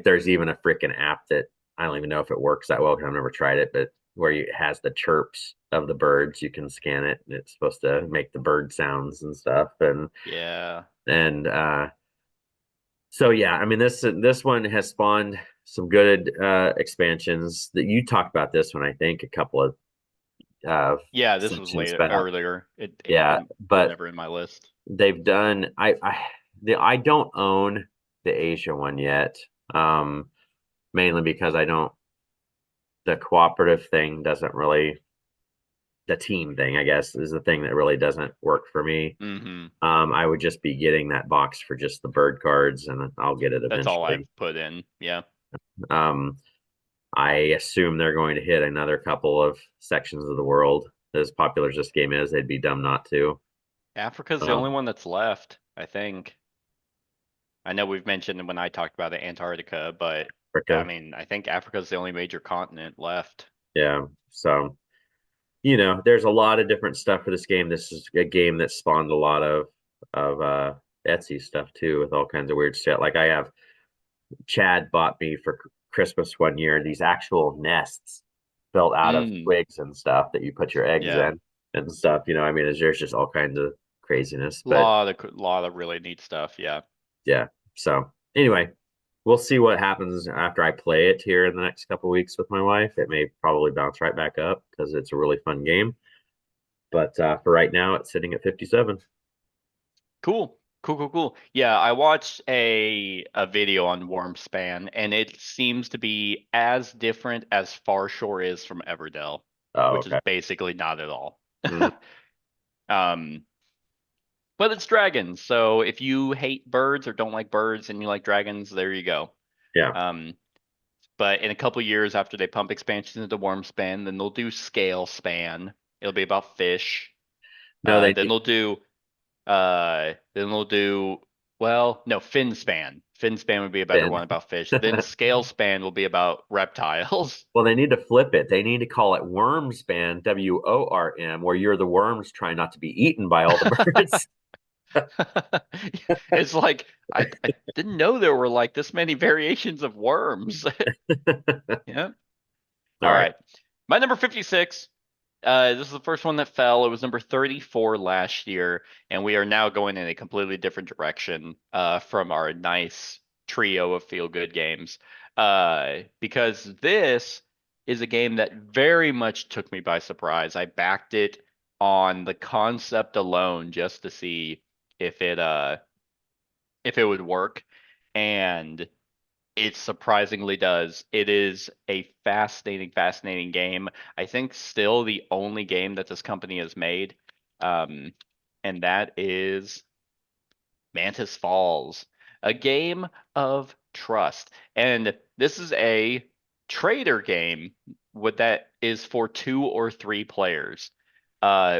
there's even a freaking app that I don't even know if it works that well because I've never tried it, but where it has the chirps of the birds, you can scan it, and it's supposed to make the bird sounds and stuff, Yeah. and so yeah, I mean this one has spawned some good expansions that you talked about this one, I think, a couple of Yeah, this was sections later, back. earlier. Yeah, It was but never in my list. they've done I don't own the Asia one yet. Mainly because I don't the cooperative thing doesn't really the team thing, I guess, is the thing that really doesn't work for me. Hmm. I would just be getting that box for just the bird cards, and I'll get it That's all eventually. I've put in. Yeah. Um, I assume they're going to hit another couple of sections of the world. As popular as this game is, they'd be dumb not to. Africa's the only Um, one that's left, I think. I know we've mentioned when I talked about the Antarctica, but I Africa, mean, I think Africa's the only major continent left. yeah. So, there's a lot of different stuff for this game. This is a game that spawned a lot of Etsy stuff too, with all kinds of weird shit. Like I have Chad bought me for Christmas one year these actual nests built out of Mm, twigs and stuff that you put your eggs yeah. in and stuff. I mean, there's just all kinds of craziness. But Lot of really neat stuff. Yeah. yeah, so anyway, we'll see what happens after I play it here in the next couple weeks with my wife. It may probably bounce right back up because it's a really fun game. But for right now, it's sitting at 57. Cool. Cool. Yeah, I watched a video on Wormspan, and it seems to be as different as Farshore is from Everdell, Oh, which is okay. basically not at all. Mhm. Um, but it's dragons, so if you hate birds or don't like birds and you like dragons, there you go. Yeah. Um, but in a couple years after they pump expansions into Wormspan, then they'll do Scale Span. It'll be about fish. No, they Then they'll do well, no, Fin Span. Fin Span would be a better did. one about fish. Then Scale Span will be about reptiles. Well, they need to flip it. They need to call it Worm Span, WORM, where you're the worms trying not to be eaten by all the birds. It's like I didn't know there were like this many variations of worms. Yeah. All All right. right. My number 56. This is the first one that fell. It was number 34 last year, and we are now going in a completely different direction from our nice trio of feel-good games. Because this is a game that very much took me by surprise. I backed it on the concept alone just to see if it would work, and it surprisingly does. It is a fascinating game. I think still the only game that this company has made, um, and that is Mantis Falls, a game of trust. And this is a trader game with that is for 2 or 3 players,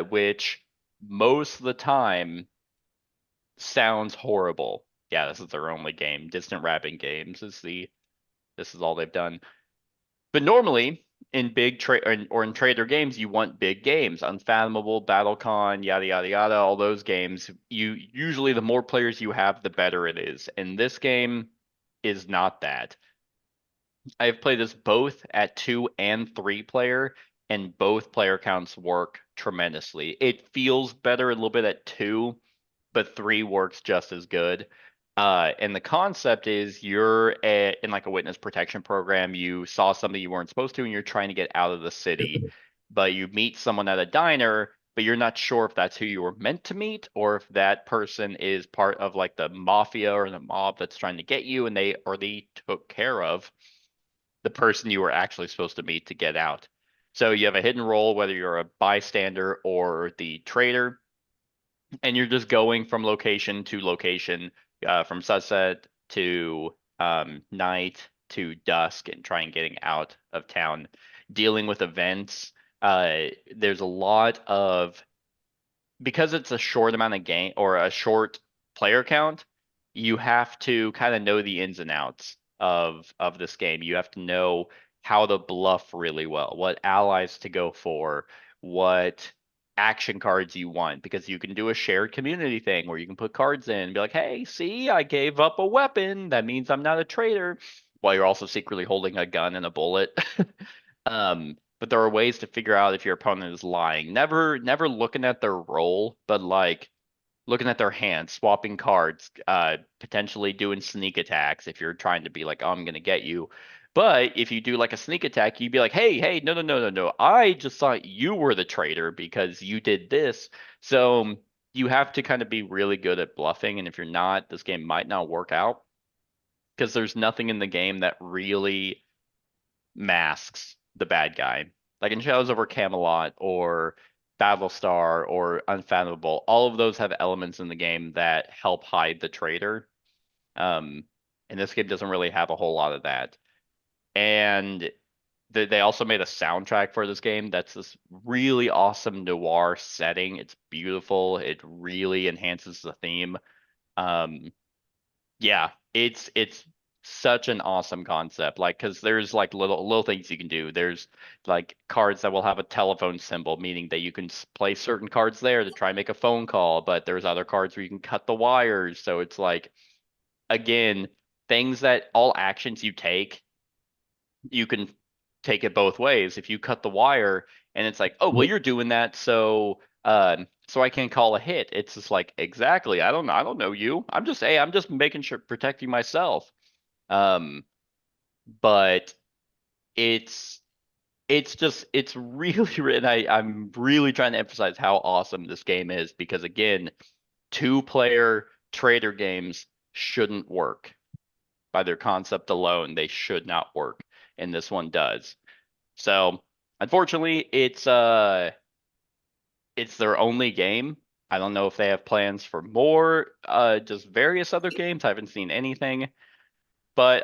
which most of the time sounds horrible. Yeah, this is their only game. Distant Rapping Games is the this is all they've done. But normally in big trade or in trader games, you want big games, Unfathomable, BattleCon, yada yada yada. All those games, you usually the more players you have, the better it is. And this game is not that. I have played this both at 2 and 3 player, and both player counts work tremendously. It feels better a little bit at 2, but 3 works just as good. And the concept is in like a witness protection program. You saw something you weren't supposed to, and you're trying to get out of the city, but you meet someone at a diner, but you're not sure if that's who you were meant to meet or if that person is part of like the mafia or the mob that's trying to get you and they took care of the person you were actually supposed to meet to get out. So you have a hidden role, whether you're a bystander or the traitor, and you're just going from location to location, from sunset to night to dusk, and trying getting out of town, dealing with events. There's a lot of, because it's a short amount of game or a short player count, you have to kind of know the ins and outs of this game. You have to know how to bluff really well, what allies to go for, what action cards you want, because you can do a shared community thing where you can put cards in and be like, hey, see, I gave up a weapon. That means I'm not a traitor, while you're also secretly holding a gun and a bullet. But there are ways to figure out if your opponent is lying. Never looking at their roll, but like looking at their hand, swapping cards, potentially doing sneak attacks if you're trying to be like, oh, I'm gonna get you. But if you do like a sneak attack, you'd be like, hey, no. I just thought you were the traitor because you did this. So you have to kind of be really good at bluffing. And if you're not, this game might not work out, because there's nothing in the game that really masks the bad guy. Like in Shadows over Camelot or Battlestar or Unfathomable, all of those have elements in the game that help hide the traitor. And this game doesn't really have a whole lot of that. And they also made a soundtrack for this game that's this really awesome noir setting. It's beautiful. It really enhances the theme. Yeah, it's such an awesome concept. Like, because there's like little things you can do. There's like cards that will have a telephone symbol, meaning that you can play certain cards there to try and make a phone call. But there's other cards where you can cut the wires. So it's like, again, things that all actions you take, you can take it both ways. If you cut the wire and it's like, oh, well, you're doing that, so so I can't call a hit. It's just like, exactly. I don't know you. I'm just making sure, protecting myself. But it's it's really written. I'm really trying to emphasize how awesome this game is, because again, 2-player trader games shouldn't work. By their concept alone, they should not work, and this one does. So unfortunately, it's their only game. I don't know if they have plans for more, just various other games. I haven't seen anything, but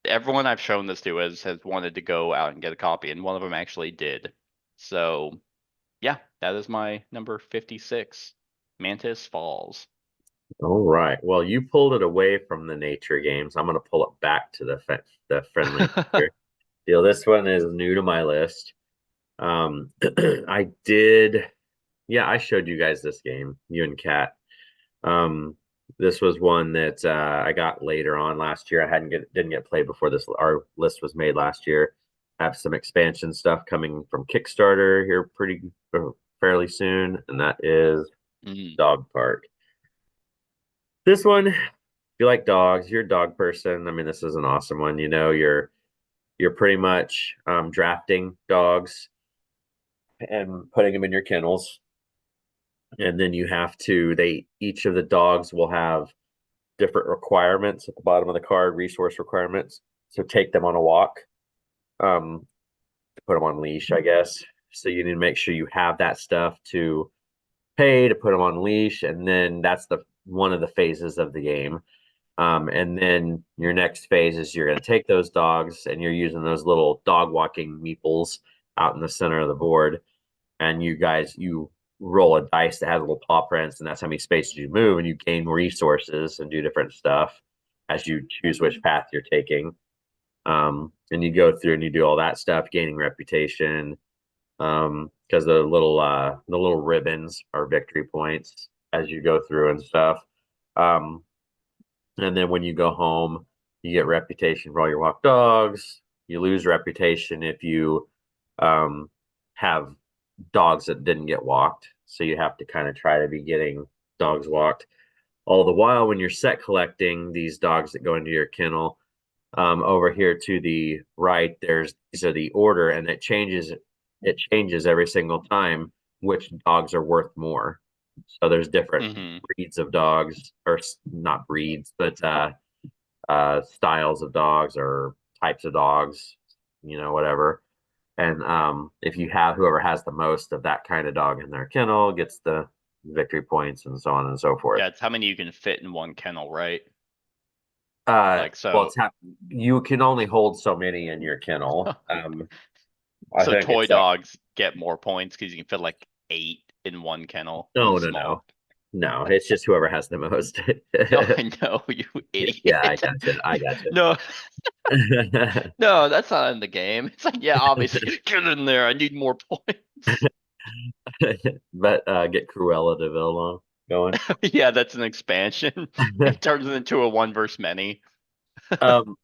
everyone I've shown this to has wanted to go out and get a copy, and one of them actually did. So yeah, that is my number 56, Mantis Falls. All right. Well, you pulled it away from the nature games. I'm going to pull it back to the friendly nature deal. This one is new to my list. I did, yeah, I showed you guys this game, you and Kat. This was one that I got later on last year. I didn't get played before our list was made last year. I have some expansion stuff coming from Kickstarter here fairly soon, and that is Dog Park. This one, if you like dogs, you're a dog person. I mean, this is an awesome one. You know, you're pretty much drafting dogs and putting them in your kennels. And then you have to, each of the dogs will have different requirements at the bottom of the card, resource requirements. So take them on a walk, to put them on leash, I guess. So you need to make sure you have that stuff to pay to put them on leash. And then that's one of the phases of the game. And then your next phase is you're going to take those dogs and you're using those little dog walking meeples out in the center of the board. And you roll a dice that has little paw prints, and that's how many spaces you move, and you gain resources and do different stuff as you choose which path you're taking. And you go through and you do all that stuff, gaining reputation, because the little ribbons are victory points as you go through and stuff. And then when you go home, you get reputation for all your walk dogs. You lose reputation if you have dogs that didn't get walked. So you have to kind of try to be getting dogs walked. All the while, when you're set collecting these dogs that go into your kennel, over here to the right, these are the order, and it changes every single time. which dogs are worth more. So there's different Hmm. breeds of dogs, or not breeds, but styles of dogs or types of dogs, whatever. And if you have whoever has the most of that kind of dog in their kennel gets the victory points and so on and so forth. Yeah, it's how many you can fit in one kennel, right? Like Well, so. you can only hold so many in your kennel. I So think toy it's like dogs get more points because you can fit like 8 in one kennel. no, It's no, no, small. no. It's just whoever has the most. No, I know, you Yeah, I idiot. gotcha. I gotcha. No, no, that's not in the game. It's like, yeah, obviously, get in there. I need more points. But get Cruella de Vil going. Yeah, that's an expansion. It turns it into a one versus many. um,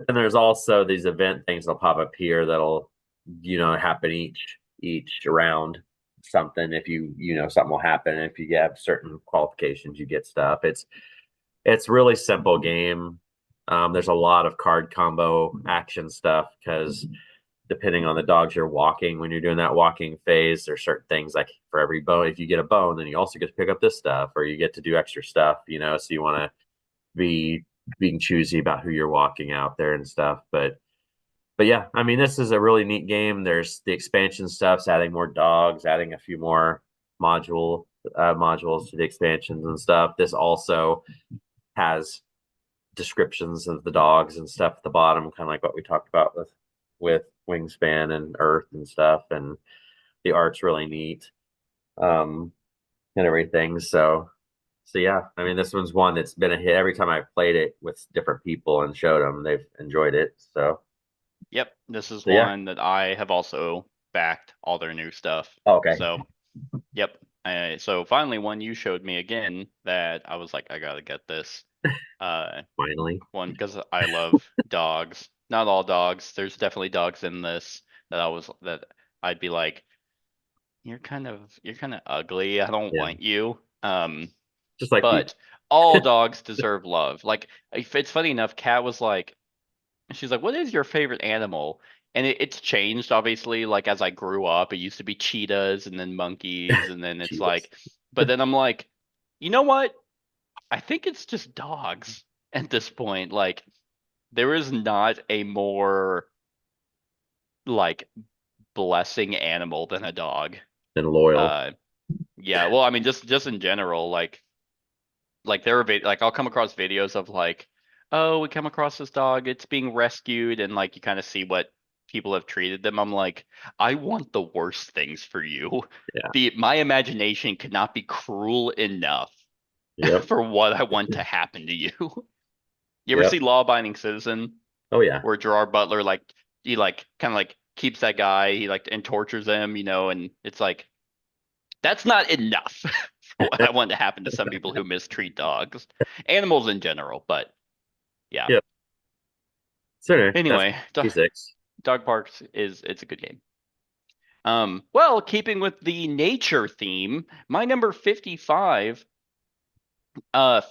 and there's also these event things that'll pop up here that'll, happen each round. Something if something will happen if you have certain qualifications, you get stuff. It's really simple game. There's a lot of card combo action stuff because depending on the dogs you're walking when you're doing that walking phase, there's certain things like for every bone, if you get a bone, then you also get to pick up this stuff or you get to do extra stuff, so you want to be being choosy about who you're walking out there and stuff. But yeah, I mean, this is a really neat game. There's the expansion stuff's adding more dogs, adding a few more modules to the expansions and stuff. This also has descriptions of the dogs and stuff at the bottom, kind of like what we talked about with Wingspan and Earth and stuff. And the art's really neat, and everything. So yeah, I mean, this one's one that's been a hit every time I've played it with different people and showed them. They've enjoyed it. Yep, this is So yeah. one that I have also backed all their new stuff. Okay. So, yep. So finally, one you showed me again that I was like, I gotta get this. Finally. One because I love dogs. Not all dogs. There's definitely dogs in this that I'd be like, you're kind of ugly. I don't Yeah. want you. Just like people. But all dogs deserve love. Like if it's funny enough, Kat was like, she's like, what is your favorite animal? And it's changed obviously. Like as I grew up, it used to be cheetahs and then monkeys, and then it's Jesus. like, but then I'm like, you know what? I think it's just dogs at this point. Like there is not a more like blessing animal than a dog. And loyal. Uh yeah, well, I mean just in general, like there are like I'll come across videos of like, oh, we come across this dog, it's being rescued, and like you kind of see what people have treated them. I'm like, I want the worst things for you. Yeah. My imagination could not be cruel enough Yep. for what I want to happen to you. You ever Yep. see Law Abiding Citizen? Oh yeah. Where Gerard Butler like he like kind of like keeps that guy, he like and tortures him, and it's like that's not enough for what I want to happen to some people who mistreat dogs, animals in general. But yeah. Yep. So anyway, that's Anyway, P6. Dog Parks it's a good game. Well, keeping with the nature theme, my number 55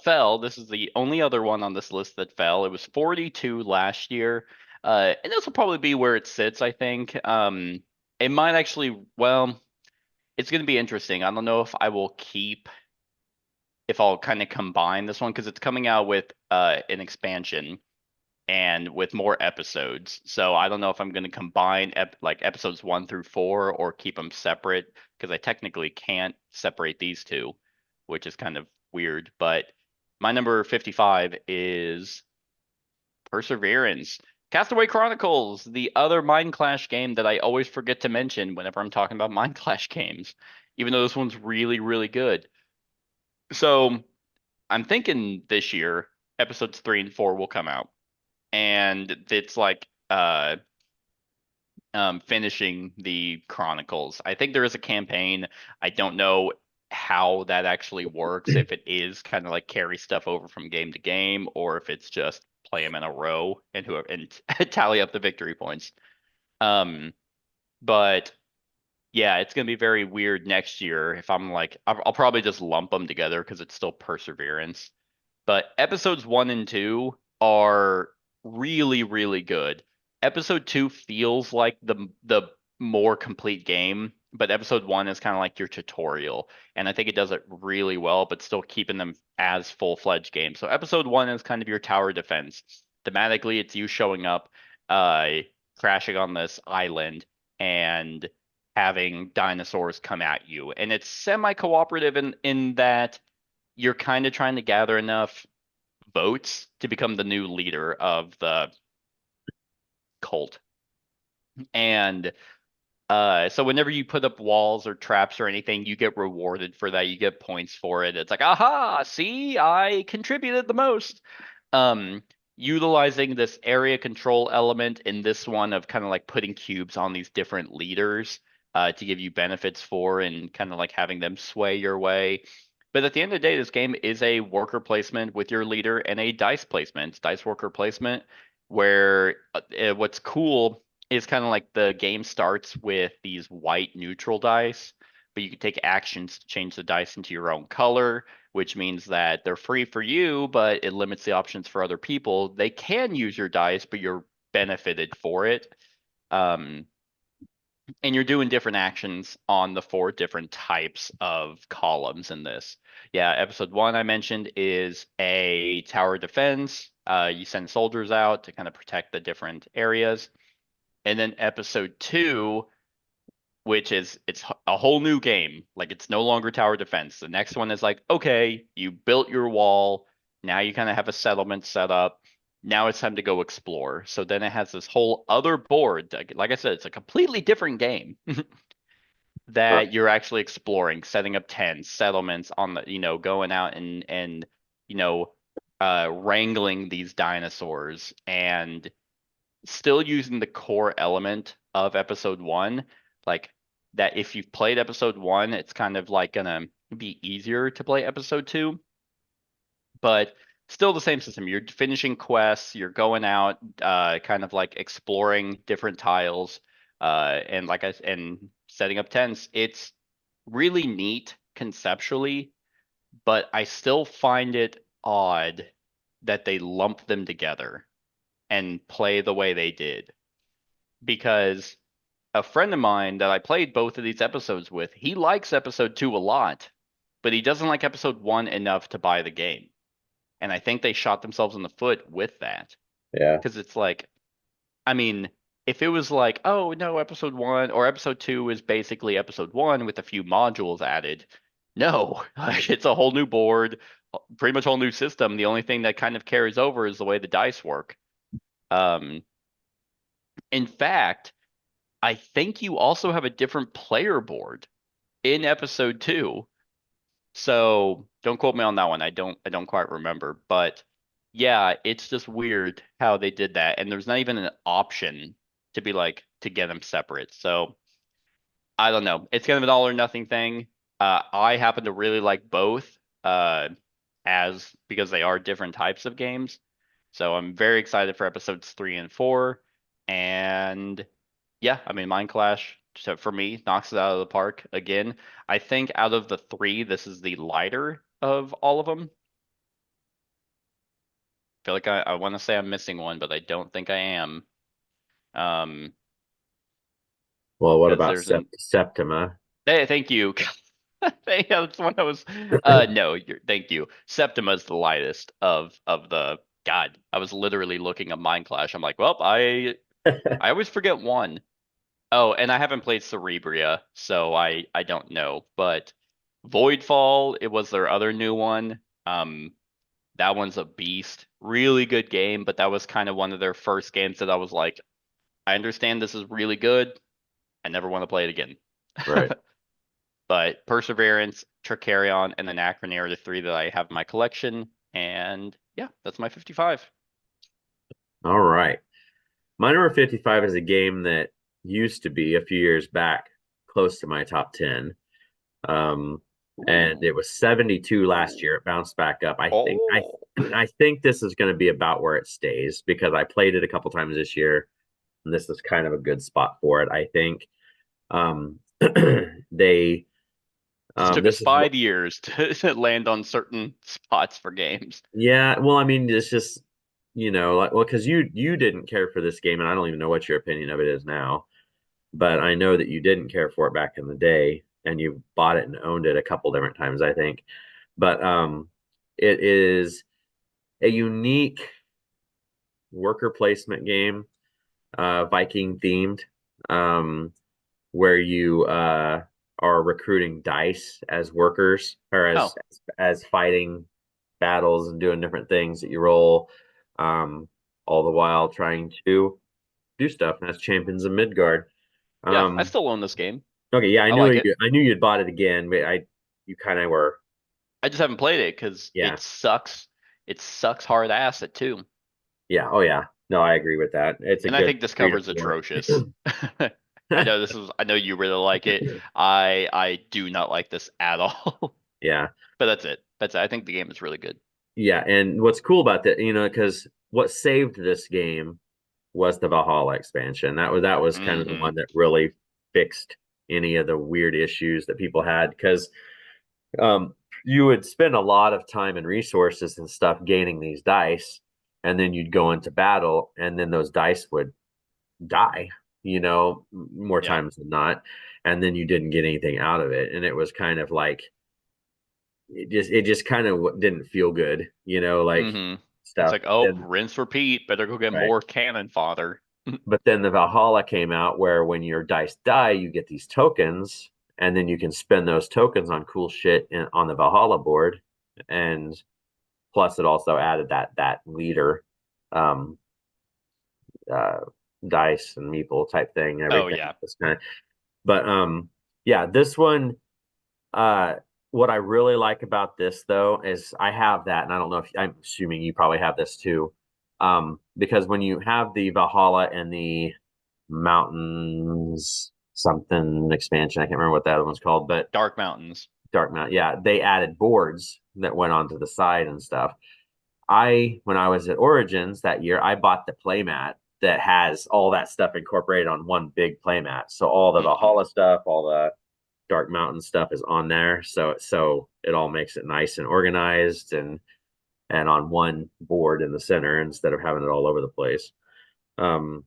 fell. This is the only other one on this list that fell. It was 42 last year. And this will probably be where it sits, I think. It might actually, well, it's going to be interesting. I don't know if I'll kind of combine this one because it's coming out with an expansion and with more episodes. So I don't know if I'm going to combine like episodes 1 through 4 or keep them separate because I technically can't separate these two, which is kind of weird. But my number 55 is Perseverance. Castaway Chronicles, the other Mind Clash game that I always forget to mention whenever I'm talking about Mind Clash games, even though this one's really, really good. So I'm thinking this year, episodes 3 and 4 will come out. And it's like finishing the Chronicles. I think there is a campaign. I don't know how that actually works, if it is kind of like carry stuff over from game to game, or if it's just play them in a row and tally up the victory points. But yeah, it's gonna be very weird next year if I'm like I'll probably just lump them together because it's still Perseverance. But episodes 1 and 2 are really, really good. Episode 2 feels like the more complete game. but episode 1 is kind of like your tutorial, and I think it does it really well, but still keeping them as full-fledged games. So episode 1 is kind of your tower defense. Thematically, it's you showing up, crashing on this island and having dinosaurs come at you, and it's semi-cooperative in that you're kind of trying to gather enough votes to become the new leader of the cult. And so whenever you put up walls or traps or anything, you get rewarded for that. You get points for it. It's like, aha, see, I contributed the most. Utilizing this area control element in this one of kind of like putting cubes on these different leaders to give you benefits for and kind of like having them sway your way. But at the end of the day, this game is a worker placement with your leader and a dice placement, dice worker placement, where what's cool is kind of like the game starts with these white neutral dice, but you can take actions to change the dice into your own color, which means that they're free for you, but it limits the options for other people. They can use your dice, but you're benefited for it. And you're doing different actions on the 4 different types of columns in this. Yeah, episode 1 I mentioned is a tower defense. You send soldiers out to kind of protect the different areas. And then episode 2, which is it's a whole new game. Like it's no longer tower defense. The next one is like, okay, you built your wall. Now you kind of have a settlement set up. Now it's time to go explore. So then it has this whole other board. Like I said, it's a completely different game that you're actually exploring, setting up tents, settlements on the, going out and wrangling these dinosaurs and still using the core element of episode 1. Like that if you've played episode 1, it's kind of like gonna be easier to play episode 2. But still the same system. You're finishing quests, you're going out, kind of like exploring different tiles, and setting up tents. It's really neat conceptually, but I still find it odd that they lump them together and play the way they did. Because a friend of mine that I played both of these episodes with, he likes episode 2 a lot, but he doesn't like episode 1 enough to buy the game. And I think they shot themselves in the foot with that. Yeah. Because it's like, I mean, if it was like, oh no, episode 1 or episode 2 is basically episode 1 with a few modules added. No, like it's a whole new board, pretty much whole new system. The only thing that kind of carries over is the way the dice work. In fact, I think you also have a different player board in episode 2. So don't quote me on that one. I don't quite remember, but yeah, it's just weird how they did that. And there's not even an option to be like to get them separate. So I don't know. It's kind of an all or nothing thing. I happen to really like both, as because they are different types of games. So I'm very excited for episodes 3 and 4. And yeah, I mean, Mind Clash, so for me, knocks it out of the park again. I think out of the 3, this is the lighter of all of them. I feel like I want to say I'm missing one, but I don't think I am. Well, what 'Cause about there's an- Septima? Hey, thank you. Yeah, that's one I was. No, thank you. Septima is the lightest of the. God, I was literally looking at Mind Clash. I'm like, well, I always forget one. Oh, and I haven't played Cerebria, so I don't know. But Voidfall, it was their other new one. That one's a beast. Really good game, but that was kind of one of their first games that I was like, I understand this is really good. I never want to play it again. Right. But Perseverance, Tricarion, and then Acroneer are the 3 that I have in my collection. And yeah, that's my 55. All right. My number 55 is a game that used to be a few years back close to my top 10. And it was 72 last year. It bounced back up. I think this is going to be about where it stays because I played it a couple times this year, and this is kind of a good spot for it. I think they took us 5 years to land on certain spots for games. Yeah, well, I mean, it's just because you didn't care for this game, and I don't even know what your opinion of it is now. but I know that you didn't care for it back in the day, and you bought it and owned it a couple different times, I think. But it is a unique worker placement game, Viking themed, where you are recruiting dice as workers or Oh, as fighting battles and doing different things that you roll, all the while trying to do stuff as champions of Midgard. yeah, I Um, still own this game. okay, yeah, I like it. I knew you'd bought it again, but you kind of were, I just haven't played it because yeah, it sucks. It sucks hard ass at 2. yeah, oh yeah. No, I agree with that. It's a And I good think this 3 to cover's 4. atrocious. I know you really like it. I do not like this at all. Yeah. But that's it. That's it. I think the game is really good. Yeah, and what's cool about that, because what saved this game was the Valhalla expansion. That was kind of the Hmm. one that really fixed any of the weird issues that people had because you would spend a lot of time and resources and stuff gaining these dice, and then you'd go into battle, and then those dice would die, more Yeah. times than not, and then you didn't get anything out of it, and it was kind of like it just kind of didn't feel good, like Hmm. It's stuff. like, oh, And rinse, repeat. Better go get right. more cannon fodder. But then the Valhalla came out where when your dice die, you get these tokens, and then you can spend those tokens on cool shit on the Valhalla board. And plus, it also added that leader, um, uh, dice and meeple type thing. Oh Everything yeah. was kind of, but yeah, this one. Uh, what I really like about this though is I have that, and I don't know if I'm assuming you probably have this too. Because when you have the Valhalla and the Mountains something expansion, I can't remember what that one's called, but Dark Mountains. Dark Mountain, yeah, they added boards that went onto the side and stuff. When I was at Origins that year, I bought the playmat that has all that stuff incorporated on one big playmat. So all the Hmm. Valhalla stuff, all the Dark Mountain stuff is on there. So it all makes it nice and organized and on one board in the center instead of having it all over the place. Um,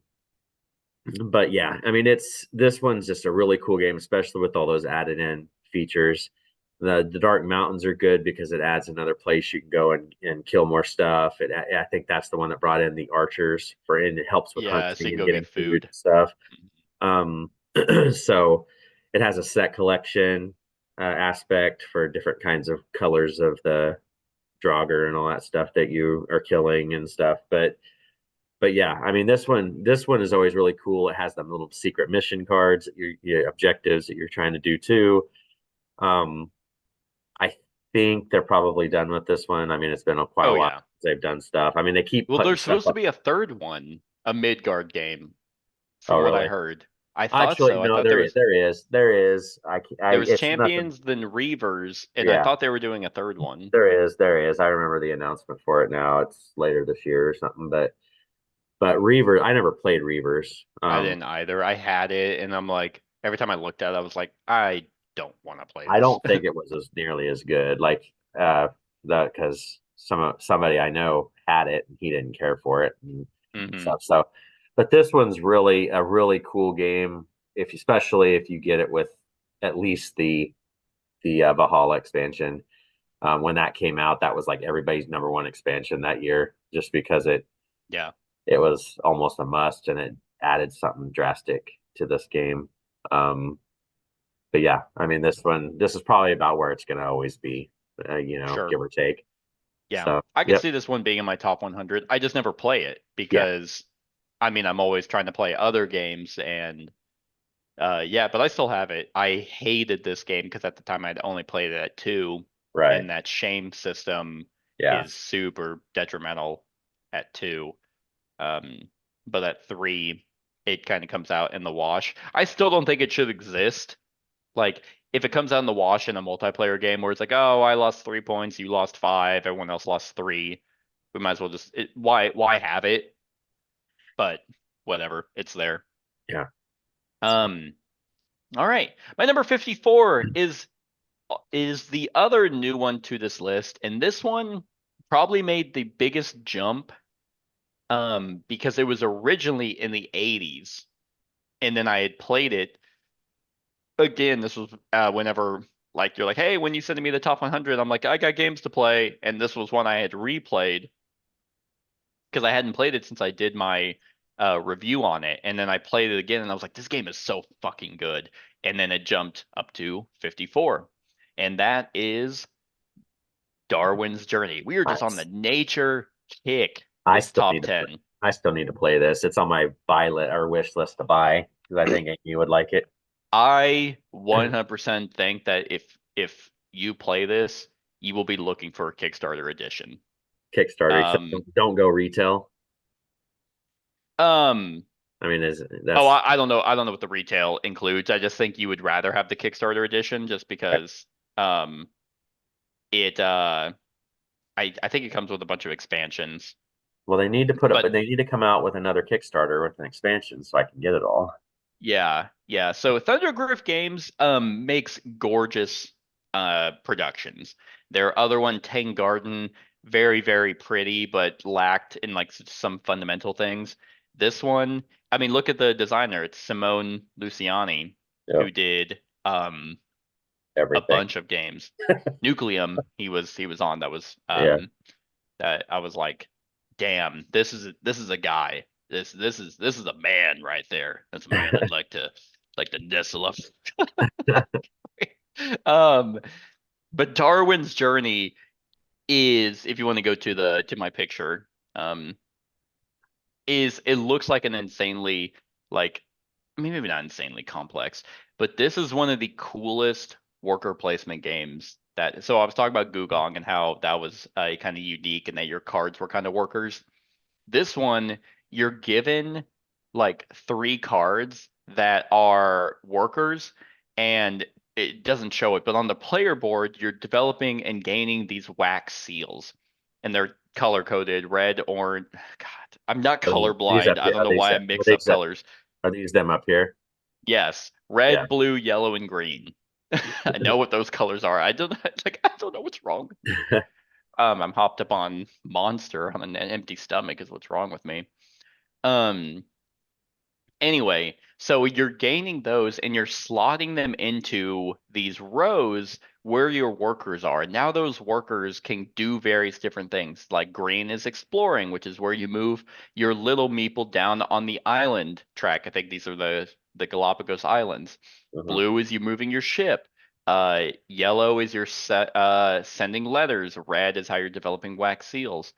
but yeah, I mean this one's just a really cool game, especially with all those added in features. The Dark Mountains are good because it adds another place you can go and kill more stuff. I think that's the one that brought in the archers and it helps with Yeah, so you hunting can and go getting get food food. and stuff. Mhm. Um, so it has a set collection aspect for different kinds of colors of the Draugr and all that stuff that you are killing and stuff. But yeah, I mean this one is always really cool. It has them little secret mission cards, your objectives that you're trying to do too. Um, I think they're probably done with this one. I mean, it's been quite a Oh while yeah. since they've done stuff. I mean, they keep Well, putting there's stuff supposed to up. be a third one, a Midgard game, Oh, from what I really? heard. I thought Actually, so. I no. thought there was There is. there was It's nothing. Champions, then Reavers, and I Yeah, thought they were doing a third one. there is. I remember the announcement for it now. It's later this year or something. But Reavers, I never played Reavers. I didn't either. I had it, and I'm like, every time I looked at it, I was like, I don't want to play I this. don't think it was as nearly as good. Like that because somebody I know had it and he didn't care for it and Hmm. stuff. So, but this one's really a really cool game. Especially if you get it with at least the Valhalla expansion. When that came out, that was like everybody's number one expansion that year, just because Yeah, it was almost a must and it added something drastic to this game. Um, but yeah, I mean, this is probably about where it's going to always be, sure. give or take. Yeah, So, I could yep, see this one being in my top 100. I just never play it yeah, because, I mean, I'm always trying to play other games, and yeah, but I still have it. I hated this game because at the time I'd only played it at 2, right, and that shame system yeah, is super detrimental at 2. Um, but at 3, it kind of comes out in the wash. I still don't think it should exist. Like, if it comes out in the wash in a multiplayer game where it's like, oh, I lost 3 points, you lost 5, everyone else lost 3, we might as well just why have it? But whatever, it's there. yeah. So, Um, all right. My number 54 is the other new one to this list, and this one probably made the biggest jump because it was originally in the 80s and then I had played it again. This was whenever like you're like, hey, when you sending me the top 100, I'm like, I got games to play, and this was one I had replayed because I hadn't played it since I did my review on it, and then I played it again, and I was like, this game is so fucking good, and then it jumped up to 54, and that is Darwin's Journey. We are I, just on the nature kick I this still top need to play. 10. I still need to play this. It's on my buy list or wish list to buy because I think you would like it. I 100% think that if you play this, you will be looking for a Kickstarter edition. Kickstarter, except Um, don't go retail. um, I mean, is oh, that's I don't know. I don't know what the retail includes. I just think you would rather have the Kickstarter edition just because it I think it comes with a bunch of expansions. well, they need to put up, But but they need to come out with another Kickstarter with an expansion so I can get it all. yeah, yeah. So Thundergriff Games makes gorgeous productions. Their other one, Tang Garden, very, very pretty, but lacked in like some fundamental things. This one, I mean, look at the designer. It's Simone Luciani, Yep, who did a everything. bunch of games. Nucleum, he was on. That was Yeah. that I was like, damn, this is a guy. This is a man right there. That's a man I'd like to nestle up. Um, but Darwin's Journey is, if you want to go to my picture, is it looks like an insanely like maybe not insanely complex, but this is one of the coolest worker placement games that. So I was talking about Gugong and how that was kind of unique and that your cards were kind of workers. This one, you're given like three cards that are workers, and it doesn't show it, but on the player board, you're developing and gaining these wax seals, and they're color coded red, orange. God, I'm not These colorblind. up, I yeah, don't know why I mix up colors. are these them up here? Yes, Yeah. red, blue, yellow, and green. I know what those colors are. I don't like. I don't know what's wrong with me. I'm hopped up on Monster on an empty stomach is what's wrong with me. Um, anyway, so you're gaining those and you're slotting them into these rows where your workers are. And now those workers can do various different things. Like green is exploring, which is where you move your little meeple down on the island track. I think these are the Galapagos Islands. Mhm. Blue is you moving your ship. Yellow is your sending letters. Red is how you're developing wax seals.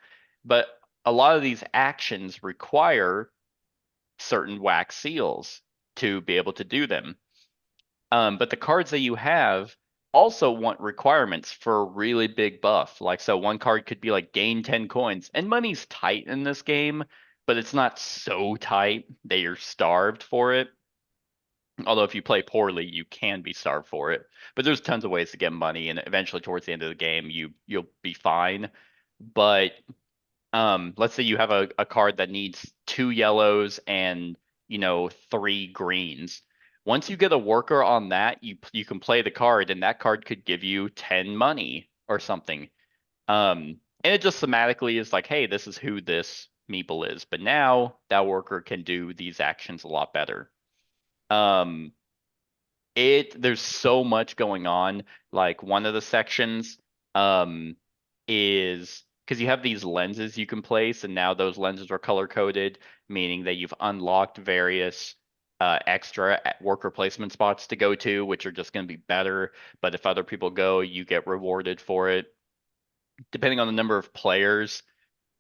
But a lot of these actions require certain wax seals to be able to do them. But the cards that you have also want requirements for a really big buff. Like, so one card could be like gain 10 coins, and money's tight in this game, but it's not so tight that you're starved for it. Although if you play poorly, you can be starved for it. But there's tons of ways to get money, and eventually towards the end of the game, you'll be fine. But let's say you have a card that needs two yellows and three greens. Once you get a worker on that, you can play the card, and that card could give you 10 money or something. And it just thematically is like, hey, this is who this meeple is. But now that worker can do these actions a lot better. Um, there's so much going on. Like one of the sections is because you have these lenses you can place, and now those lenses are color coded, meaning that you've unlocked various extra worker placement spots to go to, which are just going to be better. But if other people go, you get rewarded for it. Depending on the number of players,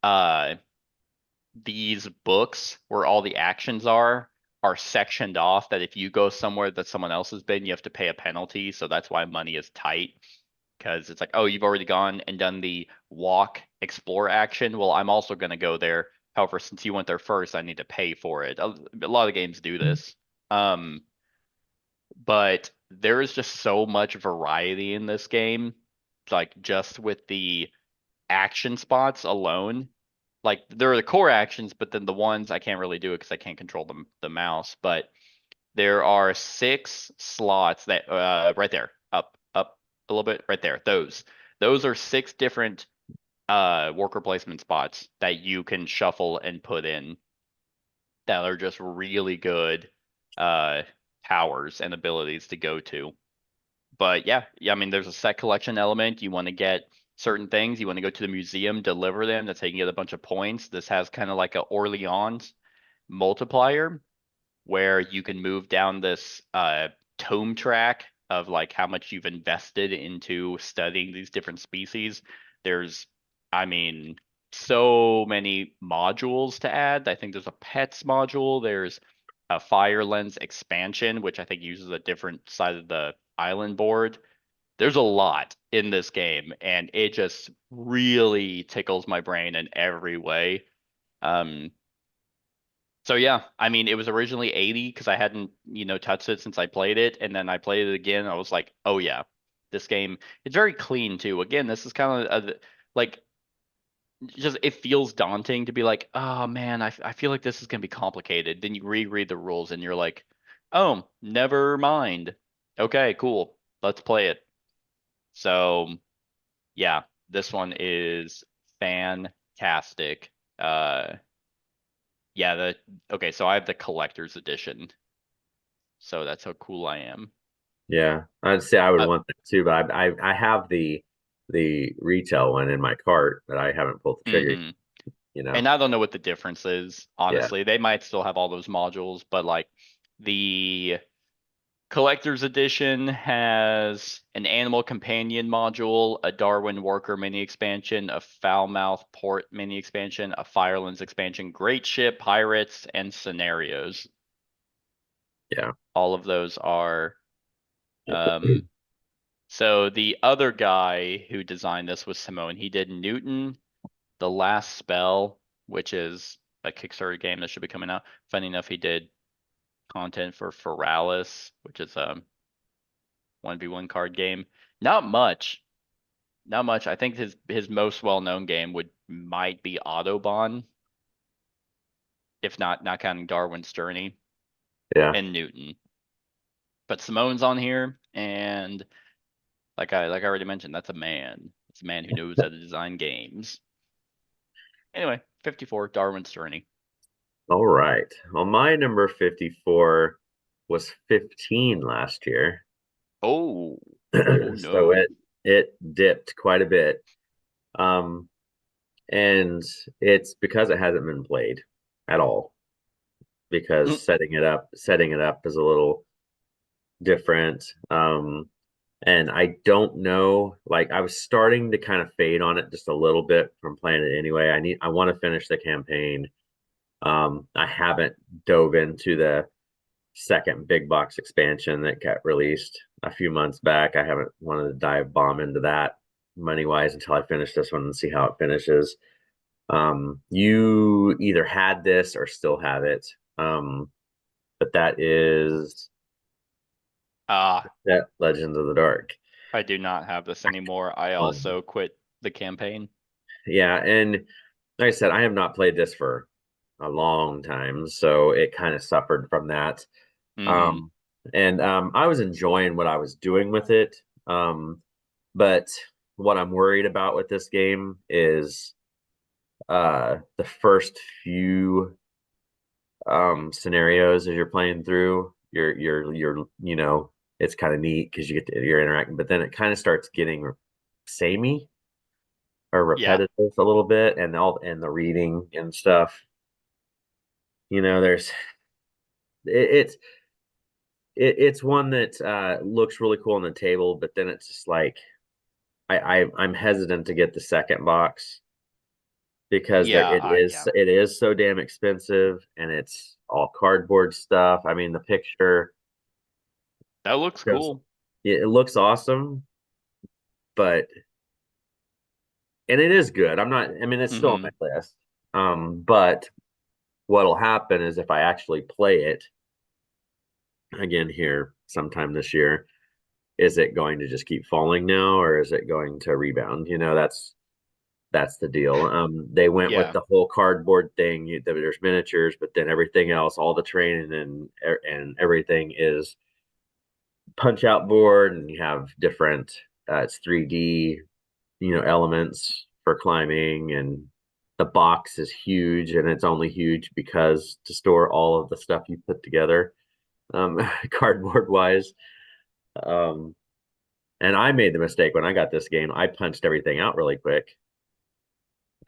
uh, these books where all the actions are sectioned off that if you go somewhere that someone else has been, you have to pay a penalty. So that's why money is tight because it's like, oh, you've already gone and done the walk explore action. Well, I'm also going to go there. However, since you went there first, I need to pay for it. A lot of games do this. But there is just so much variety in this game. Like just with the action spots alone, like there are the core actions, but then the ones I can't really do it because I can't control the mouse. But there are 6 slots that right there, up a little bit, right there. Those are 6 different worker placement spots that you can shuffle and put in that are just really good. powers and abilities to go to. But yeah, I mean, there's a set collection element. You want to get certain things. You want to go to the museum, deliver them. That's how you can get a bunch of points. This has kind of like a Orleans multiplier where you can move down this tome track of like how much you've invested into studying these different species. There's, I mean, so many modules to add. I think there's a pets module. There's a fire lens expansion, which I think uses a different side of the island board. There's a lot in this game, and it just really tickles my brain in every way. So yeah, I mean, it was originally 80 because I hadn't, touched it since I played it, and then I played it again. I was like, oh yeah, this game, it's very clean too. Again, this is kind of like, just it feels daunting to be like, oh man, I feel like this is gonna be complicated. Then you reread the rules and you're like, oh, never mind. Okay, cool, let's play it. So yeah, this one is fantastic. Yeah, okay, so I have the collector's edition. So that's how cool I am. Yeah, I'd say I would Uh, want that too, but I have the retail one in my cart, but I haven't pulled the trigger. mhm. You know, And I don't know what the difference is, yeah, honestly. They might still have all those modules, but like the collector's edition has an animal companion module, a Darwin worker mini expansion, a Foulmouth port mini expansion, a Firelands expansion, great ship, pirates, and scenarios. yeah. All of those are so the other guy who designed this was Simone. He did Newton, The Last Spell, which is a Kickstarter game that should be coming out. Funny enough, he did content for Feralis, which is a 1v1 card game. Not much. Not much. I think his most well-known game might be Autobahn, if not counting Darwin's Journey Yeah. and Newton. But Simone's on here, and like I already mentioned, that's a man. It's a man who knows how to design games. Anyway, 54, Darwin's Journey. All right. Well, my number 54 was 15 last year. Oh, So no. it dipped quite a bit. And it's because it hasn't been played at all. Because setting it up is a little different. And I don't know, like I was starting to kind of fade on it just a little bit from playing it anyway. I want to finish the campaign. I haven't dove into the second big box expansion that got released a few months back. I haven't wanted to dive bomb into that money wise until I finish this one and see how it finishes. You either had this or still have it. But that is that Legends of the Dark. I do not have this anymore. I also quit the campaign. Yeah, and like I said, I have not played this for a long time, so it kind of suffered from that. Mhm. And I was enjoying what I was doing with it. But what I'm worried about with this game is the first few scenarios as you're playing through. You're it's kind of neat because you're interacting, but then it kind of starts getting samey or Yeah. repetitive a little bit, and the reading and stuff. There's it, it's one that looks really cool on the table, but then it's just like I'm hesitant to get the second box because Yeah, it is so damn expensive, and it's all cardboard stuff. I mean, the picture that looks shows cool. it looks awesome, but and it is good. I mean, it's still on Mhm. my list. But what'll happen is if I actually play it again here sometime this year, is it going to just keep falling now, or is it going to rebound? That's the deal. They went with Yeah. the whole cardboard thing. There's miniatures, but then everything else, all the training and everything is punch out board, and you have different. It's 3D, elements for climbing, and the box is huge, and it's only huge because to store all of the stuff you put together. cardboard wise. Um, and I made the mistake when I got this game. I punched everything out really quick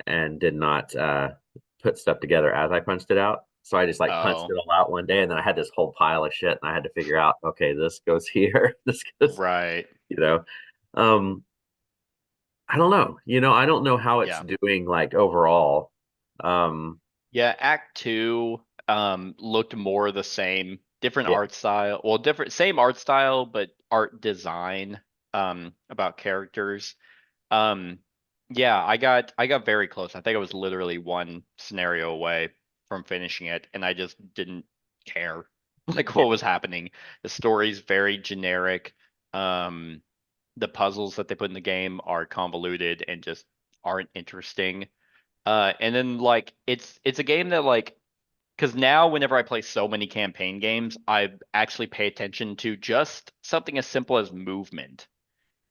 and did not put stuff together as I punched it out. So I just like punched Oh, it all out one day, and then I had this whole pile of shit, and I had to figure out, okay, this goes here, this goes, right. you know. Um, I don't know. I don't know how it's Yeah. doing like overall. Um, Yeah, Act Two looked more the same. Different yeah, art style. Well, different same art style, but art design about characters. Um yeah, I got very close. I think I was literally one scenario away from finishing it, and I just didn't care like yeah, what was happening. The story's very generic. Um the puzzles that they put in the game are convoluted and just aren't interesting. And then like it's a game that like because now whenever I play so many campaign games, I actually pay attention to just something as simple as movement.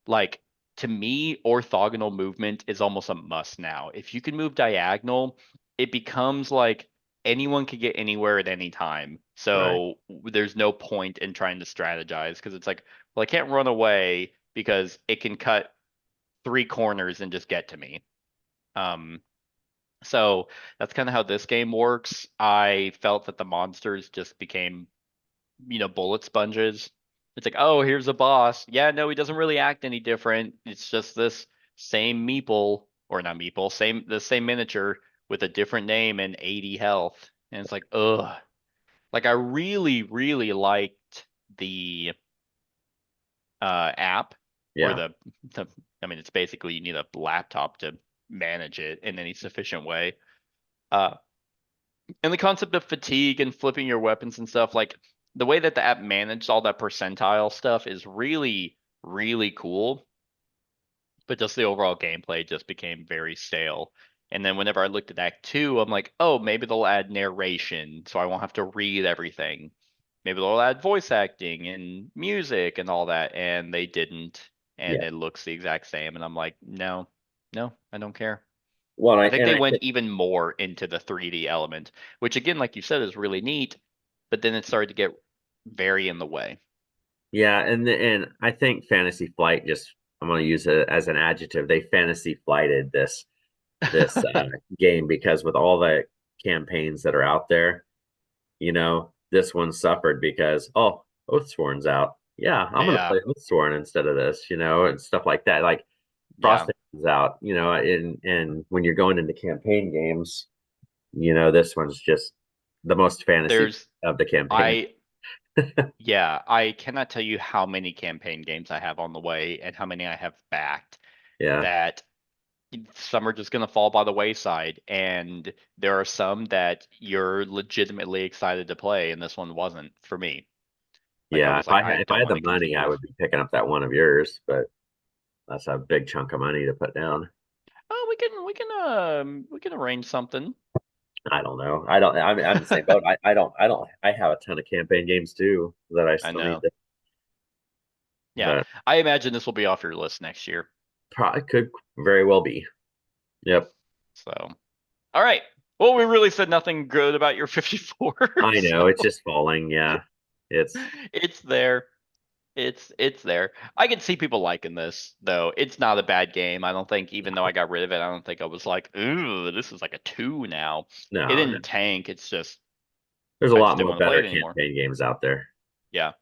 Like to me, orthogonal movement is almost a must now. If you can move diagonal, it becomes like anyone can get anywhere at any time. right. So there's no point in trying to strategize because it's like, well, I can't run away because it can cut three corners and just get to me. Um, so that's kind of how this game works. I felt that the monsters just became, bullet sponges. It's like, oh, here's a boss. Yeah, no, he doesn't really act any different. It's just this same meeple, or not meeple, the same miniature with a different name and 80 health. And it's like, ugh. Like I really, really liked the app or Yeah, the I mean, it's basically you need a laptop to manage it in any sufficient way. Uh, and the concept of fatigue and flipping your weapons and stuff, like the way that the app managed all that percentile stuff is really, really cool. But just the overall gameplay just became very stale. And then whenever I looked at Act Two, I'm like, oh, maybe they'll add narration so I won't have to read everything. Maybe they'll add voice acting and music and all that. And they didn't. And yeah. it looks the exact same. And I'm like, no, no, I don't care. Well, I think they I went think, even more into the 3D element, which again, like you said, is really neat, but then it started to get very in the way. yeah, and I think Fantasy Flight just, I'm going to use it as an adjective. They fantasy flighted this game, because with all the campaigns that are out there, this one suffered because, oh, Oathsworn's out. Yeah, I'm going to Yeah, play Oathsworn instead of this, and stuff like that. Like yeah. Frosthaven is out, and when you're going into campaign games, this one's just the most fantasy There's of the campaign. I yeah, I cannot tell you how many campaign games I have on the way and how many I have backed Yeah, that some are just going to fall by the wayside, and there are some that you're legitimately excited to play, and this one wasn't for me. Like I yeah. was like, I If I don't had want the to money, I continue. would be picking up that one of yours, but that's a big chunk of money to put down. Oh, we can arrange something. I don't know. I don't. I'm the same boat. I don't. I don't. I have a ton of campaign games too that I I still need know. to. Yeah, But I imagine this will be off your list next year. probably could very well be. Yep. So, all right. Well, we really said nothing good about your 54, I know. It's so just falling. Yeah. It's it's there. It's there. I can see people liking this though. It's not a bad game. I don't think, even though I got rid of it, I don't think I was like, ooh, this is like a two now. It no, no. didn't tank. It's just There's a I just lot didn't more want to play better it anymore. campaign games out there. Yeah.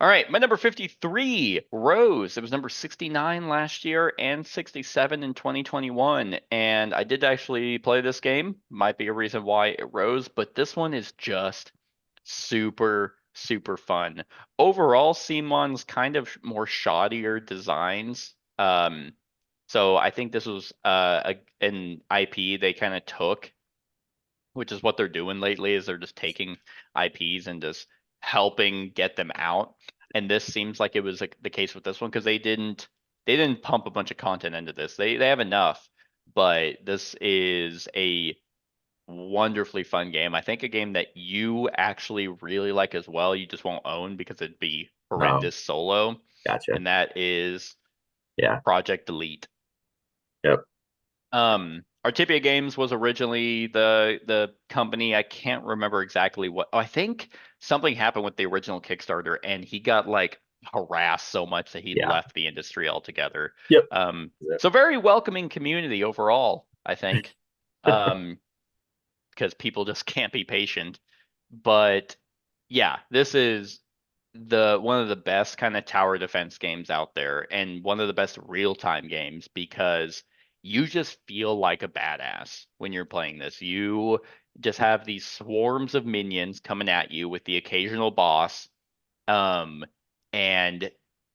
All right, my number 53, Rose. It was number 69 last year and 67 in 2021. And I did actually play this game. Might be a reason why it rose, but this one is just super, super fun. Overall, Simon's kind of more shoddier designs. So I think this was an IP they kind of took, which is what they're doing lately, is they're just taking IPs and just helping get them out. And this seems like it was like the case with this one because they didn't pump a bunch of content into this. They have enough, but this is a wonderfully fun game. I think a game that you actually really like as well. You just won't own because it'd be Oh, horrendous solo, gotcha. and that is Yeah. Project Elite. Yep. Artipia Games was originally the company. I can't remember exactly what. Oh, I think something happened with the original Kickstarter, and he got like harassed so much that he Yeah. left the industry altogether. Yep. So very welcoming community overall, I think. Because people just can't be patient. But yeah, this is the one of the best kind of tower defense games out there, and one of the best real-time games because you just feel like a badass when you're playing this. You just have these swarms of minions coming at you with the occasional boss. And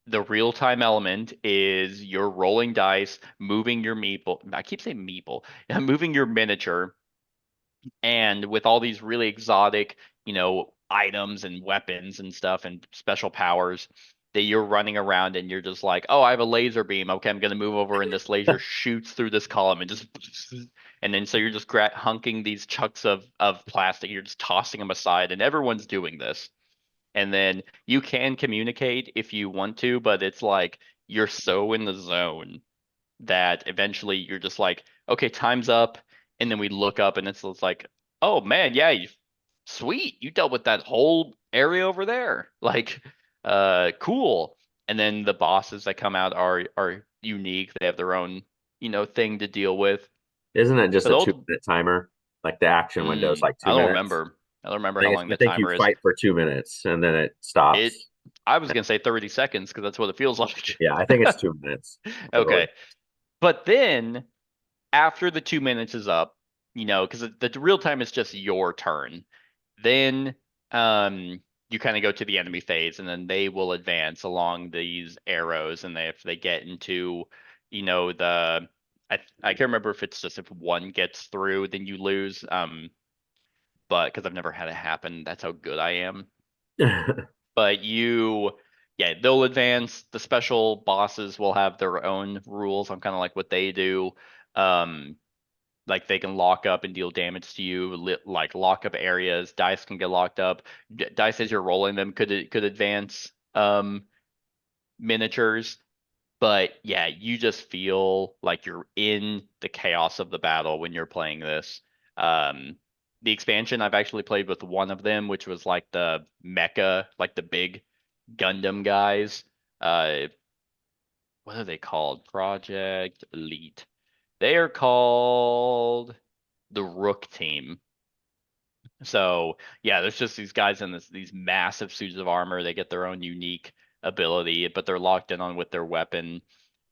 the real-time element is you're rolling dice, moving your meeple. I keep saying meeple, moving your miniature, and with all these really exotic, items and weapons and stuff and special powers that you're running around and you're just like, oh, I have a laser beam. Okay, I'm gonna move over and this laser shoots through this column and just and then so you're just hunking these chunks of plastic. You're just tossing them aside, and everyone's doing this. And then you can communicate if you want to, but it's like you're so in the zone that eventually you're just like, okay, time's up. And then we look up and it's like, oh man, yeah, sweet, you dealt with that whole area over there. Like, cool. And then the bosses that come out are unique. They have their own, thing to deal with. Isn't it just But a those, 2-minute timer? Like the action window is like 2 I don't minutes. remember. I don't remember I how think, long the I think you timer is. fight for 2 minutes and then it stops. I was gonna say 30 seconds because that's what it feels like. Yeah, I think it's 2 minutes. Okay. But then after the 2 minutes is up, because the real time is just your turn, then you kind of go to the enemy phase, and then they will advance along these arrows, and if they get into, the I can't remember if it's just if one gets through, then you lose. But because I've never had it happen, that's how good I am. But yeah, they'll advance. The special bosses will have their own rules on kind of like what they do. Like they can lock up and deal damage to you, like lock up areas. Dice can get locked up. Dice as you're rolling them could advance miniatures. But yeah, you just feel like you're in the chaos of the battle when you're playing this. The expansion, I've actually played with one of them, which was like the mecha, like the big Gundam guys. What are they called? Project Elite. They are called the Rook Team. So yeah, there's just these guys in these massive suits of armor. They get their own unique ability, but they're locked in on with their weapon.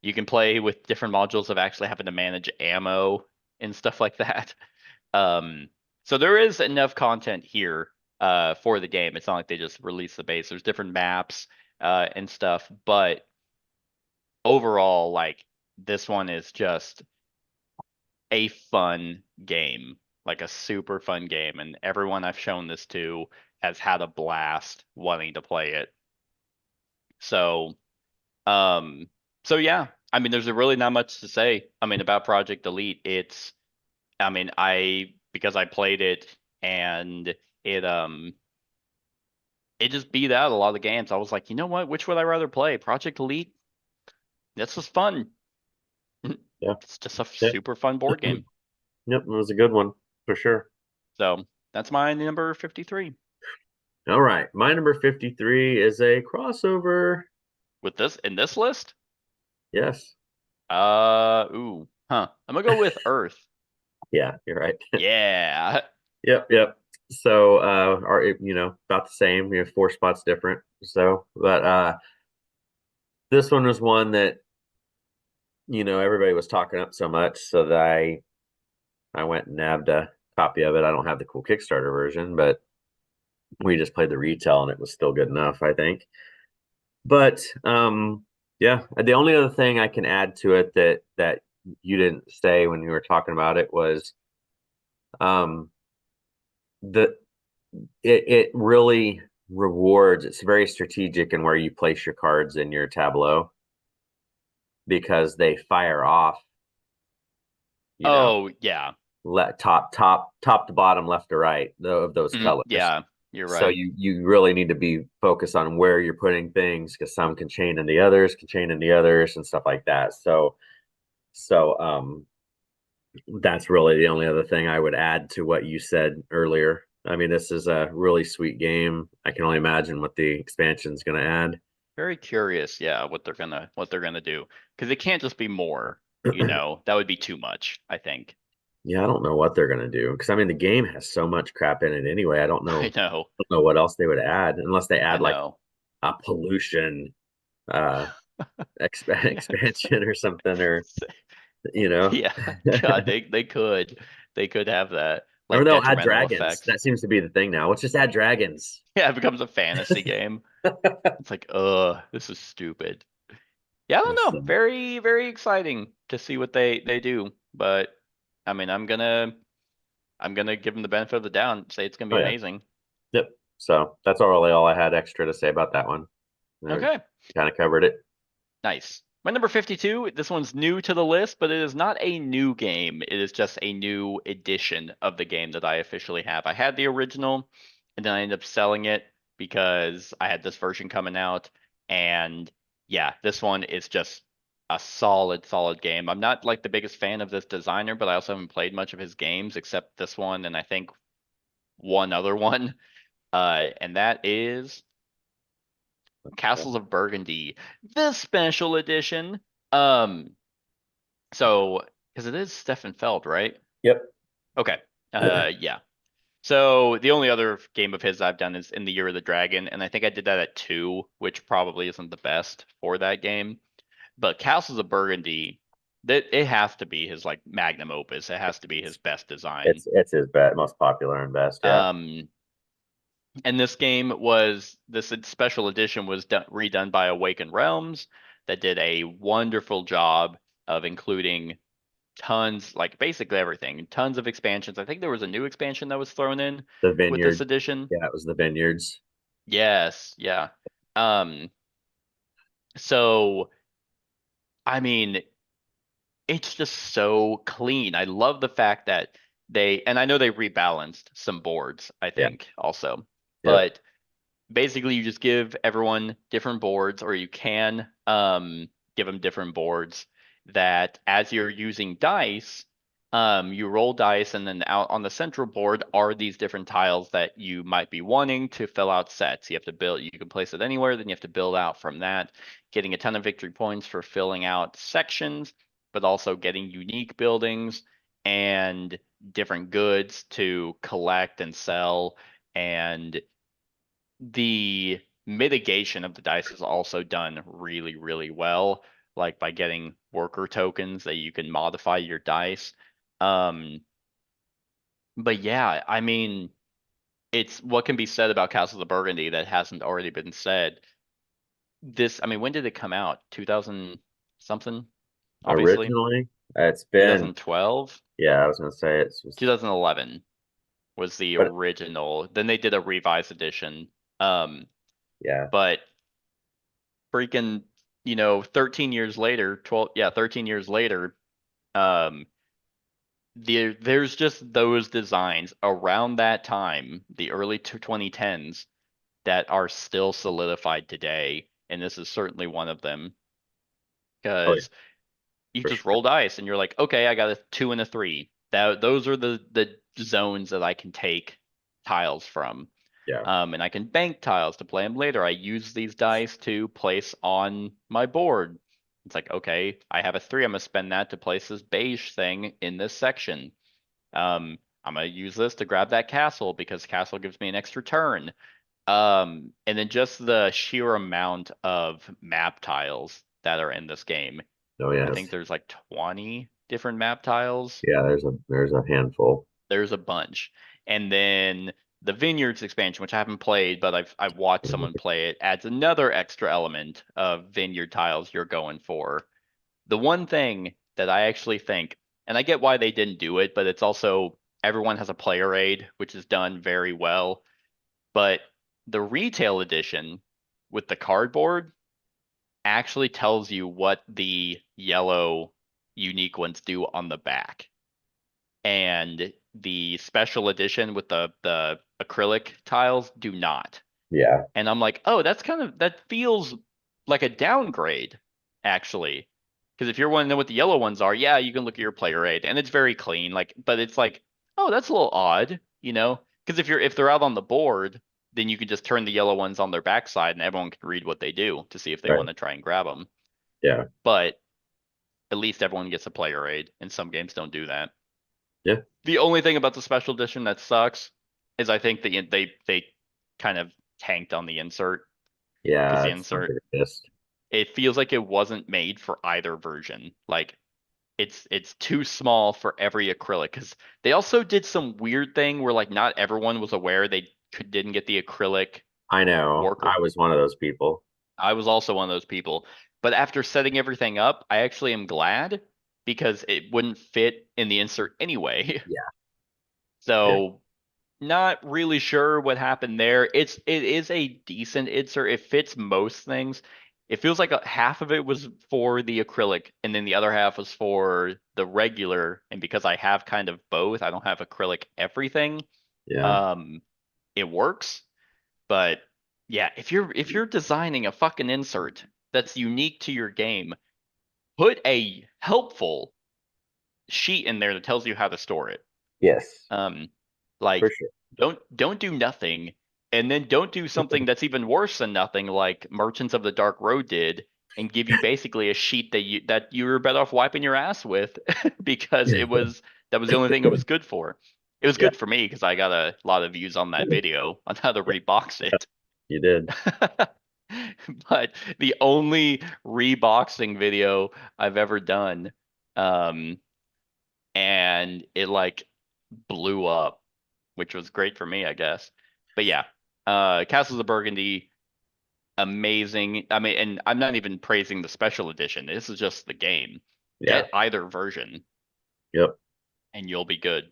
You can play with different modules of actually having to manage ammo and stuff like that. So there is enough content here for the game. It's not like they just release the base. There's different maps and stuff, but overall, like this one is just a fun game, like a super fun game, and everyone I've shown this to has had a blast wanting to play it. So, yeah, I mean, there's really not much to say. I mean, about Project Elite, because I played it and it just beat out a lot of the games. I was like, you know what? Which would I rather play? Project Elite? This was fun. Yeah. It's just a super fun board game. Yep, it was a good one for sure. So that's my number 53. All right, my number 53 is a crossover. With this in this list? Yes. I'm gonna go with Earth. Yeah, you're right. Yeah. Yep. So, about the same. We have 4 spots different. So, but this one was one that everybody was talking up so much, so that I went and nabbed a copy of it. I don't have the cool Kickstarter version, but we just played the retail and it was still good enough, I think. But yeah, the only other thing I can add to it that you didn't say when you were talking about it was it really rewards. It's very strategic in where you place your cards in your tableau, because they fire off. Yeah. Top to bottom, left to right, of those colors. Yeah, you're right. So you really need to be focused on where you're putting things, because some can chain in the others, and stuff like that. So That's really the only other thing I would add to what you said earlier. I mean, this is a really sweet game. I can only imagine what the expansion is going to add. Very curious, yeah, what they're gonna do. Because it can't just be more, that would be too much, I think. Yeah, I don't know what they're going to do because I mean, the game has so much crap in it anyway. I don't I know, know, don't know what else they would add unless they I add like know. a pollution uh expansion or something, or you know. Yeah, God, they could have that, Or like they'll add detrimental dragons. effects. That seems to be the thing now. Let's just add dragons. Yeah, it becomes a fantasy game. It's like, this is stupid. Yeah, I don't know. So, Very, very exciting to see what they do. But I mean, I'm gonna give them the benefit of the doubt and say it's gonna be oh yeah. amazing. Yep. So that's really all I had extra to say about that one. Okay, Kind of covered it. nice. My number 52, this one's new to the list, but it is not a new game. It is just a new edition of the game that I officially have. I had the original, and then I ended up selling it because I had this version coming out. And yeah, this one is just a solid, solid game. I'm not like the biggest fan of this designer, but I also haven't played much of his games except this one and I think one other one. And that is Castles of Burgundy, the special edition. Um, so because it is Stefan Feld, right? Yep. Okay. Yeah. So the only other game of his I've done is in the Year of the Dragon, and I think I did that at 2, which probably isn't the best for that game. But Castles of Burgundy, that it has to be his like magnum opus. It has to be his best design. It's his most popular and best. Yeah. Um, and this special edition was redone by Awakened Realms that did a wonderful job of including tons, like basically everything, tons of expansions. I think there was a new expansion that was thrown in The with this vineyard. edition. Yeah, it was the vineyards. Yes, yeah. Um, so I mean, it's just so clean. I love the fact that and I know they rebalanced some boards, I Yeah. think also, Yep. but basically you just give everyone different boards, or you can give them different boards that as you're using dice, you roll dice, and then out on the central board are these different tiles that you might be wanting to fill out sets. You have to build, you can place it anywhere, then you have to build out from that, getting a ton of victory points for filling out sections, but also getting unique buildings and different goods to collect and sell. And the mitigation of the dice is also done really, really well, like by getting worker tokens that you can modify your dice. Um, but yeah, I mean, it's what can be said about Castles of Burgundy that hasn't already been said. I mean, when did it come out? 2000 something, obviously. Originally, it's been 2012, yeah. I was gonna say 2011 was the but original. Then they did a revised edition. Um, yeah, but freaking, 13 years later, 12, yeah, 13 years later, um, there's just those designs around that time, the early 2010s, that are still solidified today, and this is certainly one of them oh yeah, because you for just sure. roll dice and you're like, okay, I got a 2 and a 3. Those are the zones that I can take tiles from. Yeah, And I can bank tiles to play them later. I use these dice to place on my board. It's like, okay, I have a 3. I'm gonna spend that to place this beige thing in this section. I'm gonna use this to grab that castle because castle gives me an extra turn. And then just the sheer amount of map tiles that are in this game. oh I yes, think there's like 20 different map tiles. yeah. There's a handful. There's a bunch. And then the Vineyards expansion, which I haven't played, but I've watched someone play it, adds another extra element of vineyard tiles you're going for. The one thing that I actually think, and I get why they didn't do it, but it's also everyone has a player aid, which is done very well. But the retail edition with the cardboard actually tells you what the yellow unique ones do on the back. And the special edition with the acrylic tiles do not. Yeah, And I'm like, oh, that feels like a downgrade, actually. Because if you're wanting to know what the yellow ones are, yeah, you can look at your player aid, and it's very clean. Like, but it's like, oh, that's a little odd, you know? Because if they're out on the board, then you can just turn the yellow ones on their backside, and everyone can read what they do to see if they Right. want to try and grab them. Yeah. But at least everyone gets a player aid, and some games don't do that. Yeah. The only thing about the special edition that sucks is I think they kind of tanked on the insert. Yeah. Because the it's not insert, the greatest. it feels like it wasn't made for either version. Like it's too small for every acrylic. Because they also did some weird thing where like not everyone was aware they didn't get the acrylic I know. worker. I was one of those people. I was also one of those people. But after setting everything up, I actually am glad because it wouldn't fit in the insert anyway. Yeah. So not really sure what happened there. It is a decent insert. It fits most things. It feels like half of it was for the acrylic, and then the other half was for the regular. And because I have kind of both, I don't have acrylic everything. Yeah. It works. But yeah, if you're designing a fucking insert that's unique to your game, put a helpful sheet in there that tells you how to store it. Yes. Like For sure. don't do nothing, and then don't do something that's even worse than nothing, like Merchants of the Dark Road did, and give you basically a sheet that you were better off wiping your ass with because that was the only thing it was good for. It was Yeah. good for me because I got a lot of views on that video on how to rebox it. You did. But the only reboxing video I've ever done, and it like blew up, which was great for me, I guess. But yeah, Castles of Burgundy, amazing. I mean, and I'm not even praising the special edition. This is just the game. Yeah. Get either version, Yep. and you'll be good.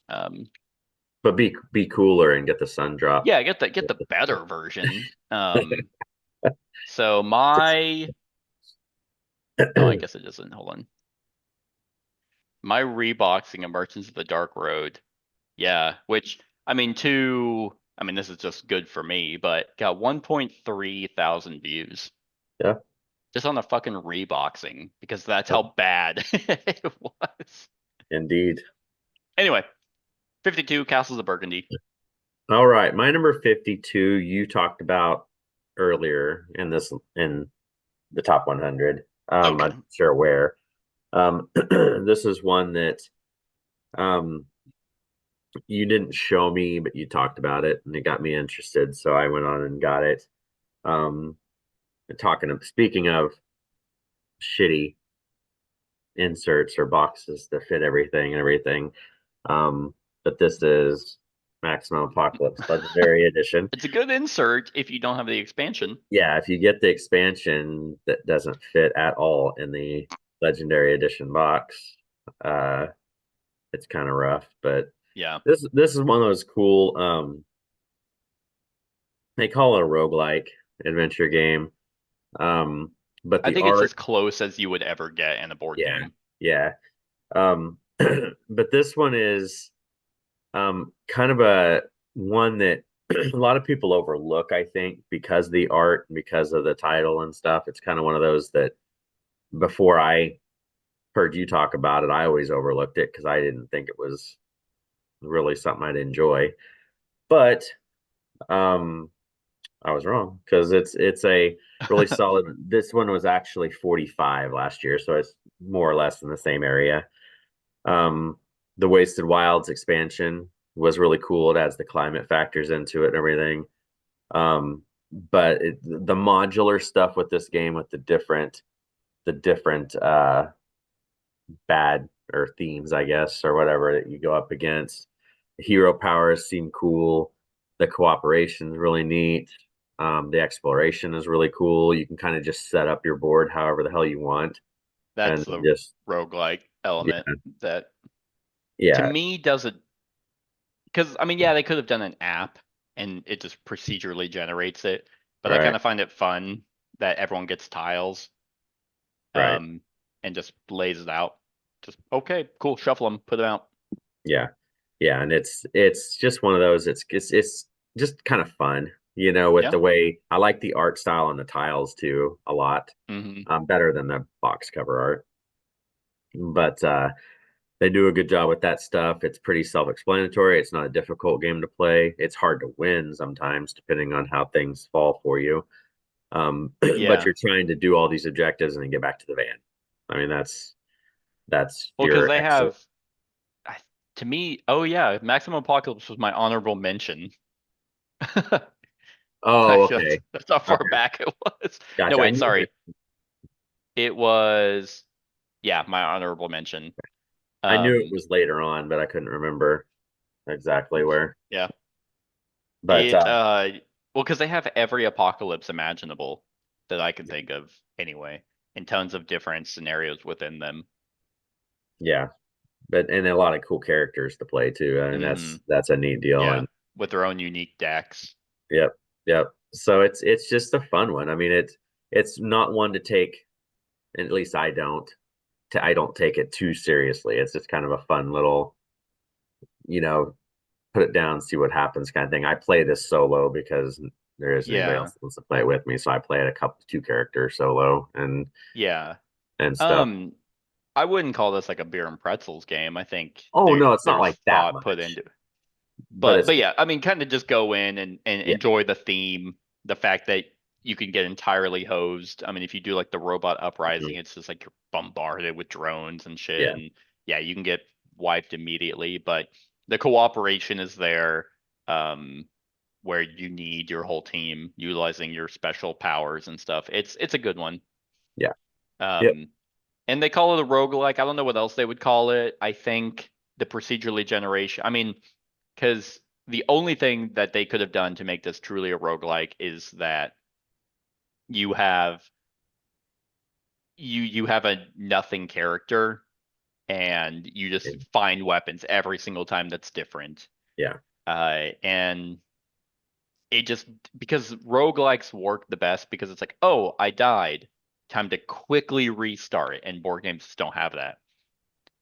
But be cooler and get the sun drop. Yeah, get the better version. So my, oh, I guess it doesn't. Hold on. My reboxing of Merchants of the Dark Road, yeah, which I mean, this is just good for me, but got 1.3 thousand views. Yeah. Just on the fucking reboxing because that's how bad it was. Indeed. Anyway, 52 Castles of Burgundy. All right, my number 52 you talked about earlier in the top 100. Okay. I'm not sure where. This is one that you didn't show me, but you talked about it and it got me interested, so I went on and got it. Speaking of shitty inserts or boxes that fit everything and everything, but this is Maximum Apocalypse Legendary Edition. It's a good insert if you don't have the expansion. Yeah, if you get the expansion that doesn't fit at all in the Legendary Edition box, it's kind of rough. But yeah, this is one of those cool. They call it a roguelike adventure game. But I the think art, it's as close as you would ever get in a board game. Yeah. But this one is kind of a one that a lot of people overlook, I think, because of the art and because of the title and stuff. It's kind of one of those that before I heard you talk about it, I always overlooked it because I didn't think it was really something I'd enjoy. But I was wrong because it's a really solid. This one was actually 45 last year, so it's more or less in the same area. The Wasted Wilds expansion was really cool. It adds the climate factors into it and everything. But the modular stuff with this game with the different bad or themes, I guess, or whatever that you go up against. The hero powers seem cool. The cooperation is really neat. The exploration is really cool. You can kind of just set up your board however the hell you want. That's and the just roguelike element that yeah, to me doesn't, because I mean, yeah, they could have done an app and it just procedurally generates it, but I Right. kind of find it fun that everyone gets tiles, Right. and just lays it out. Just okay, cool, shuffle them, put them out. Yeah, and it's just one of those. It's just kind of fun. You know, with Yeah. the way I like the art style on the tiles too a lot. Hmm. Better than the box cover art. But they do a good job with that stuff. It's pretty self-explanatory. It's not a difficult game to play. It's hard to win sometimes, depending on how things fall for you. But Yeah. you're trying to do all these objectives and then get back to the van. I mean, that's Well, because your they exit. have, I- to me, oh yeah, Maximum Apocalypse was my honorable mention. I Oh, feel okay, that's how far okay, back it was. No, gotcha. I wait, knew sorry. that. It was, yeah, my honorable mention. I knew it Um, was later on, but I couldn't remember exactly where. yeah, But it, well, because they have every apocalypse imaginable that I can think of anyway, and tons of different scenarios within them. yeah, and a lot of cool characters to play too. I mean, Hmm. that's a neat deal. Yeah, And with their own unique decks. yep, yep. So it's just a fun one. I mean, it's not one to take, and at least I don't. I don't take it too seriously. It's just kind of a fun little, you know, put it down, see what happens kind of thing. I play this solo because there isn't anybody Yeah, else that wants to play it with me, so I play it two character solo yeah. and stuff. Um, I wouldn't call this like a beer and pretzels game. I think Oh no, it's not there's like that thought put much, into, but it's but yeah, I mean, kind of just go in and yeah, enjoy the theme, the fact that you can get entirely hosed. I mean, if you do like the robot uprising, mhm, it's just like you're bombarded with drones and shit, yeah, and yeah, you can get wiped immediately. But the cooperation is there, um, where you need your whole team utilizing your special powers and stuff. It's a good one. yeah, yep, Um, and they call it a roguelike. I don't know what else they would call it. I think the procedurally generation. I mean, because the only thing that they could have done to make this truly a roguelike is that you have you have a nothing character and you just and- find weapons every single time that's different. yeah, And it just because roguelikes work the best because it's like, oh, I died. Time to quickly restart, and board games just don't have that.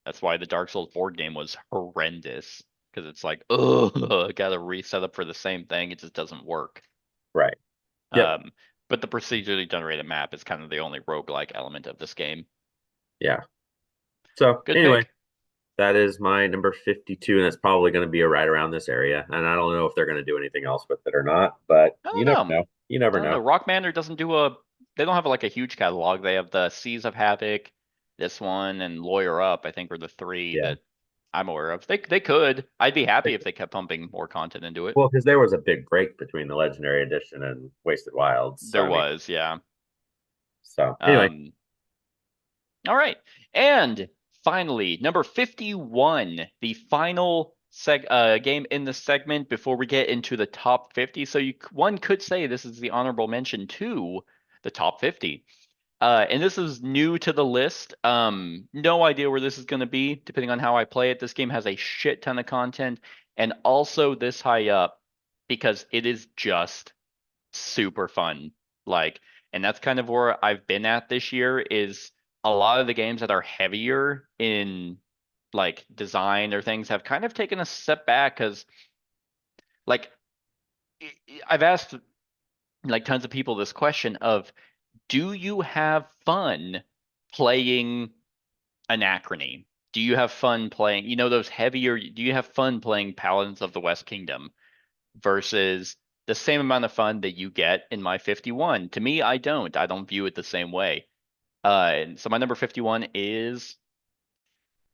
That's why the Dark Souls board game was horrendous because it's like, oh, gotta reset up for the same thing. It just doesn't work. right, yep, Um, but the procedurally generated map is kind of the only roguelike element of this game. yeah. So Good anyway, pick. that is my number 52, and it's probably going to be right around this area. And I don't know if they're going to do anything else with it or not, but I you don't never know. know. You never I don't know. know. Rock Manor doesn't do a. They don't have like a huge catalog. They have the Seas of Havoc, this one, and Lawyer Up. I think are the three Yeah. that I'm aware of. They could. I'd be happy if they kept pumping more content into it. Well, because there was a big break between the Legendary Edition and Wasted Wilds. So There I mean, was, yeah. so anyway, Um, all right. And finally, number 51, the final game in the segment before we get into the top 50. So one could say this is the honorable mention to the top 50. And this is new to the list. No idea where this is going to be, depending on how I play it. This game has a shit ton of content, and also this high up because it is just super fun. Like, and that's kind of where I've been at this year is a lot of the games that are heavier in like design or things have kind of taken a step back because like I've asked like tons of people this question of do you have fun playing Anachrony? Do you have fun playing, those heavier, do you have fun playing Paladins of the West Kingdom versus the same amount of fun that you get in my 51? To me, I don't. I don't view it the same way. And so my number 51 is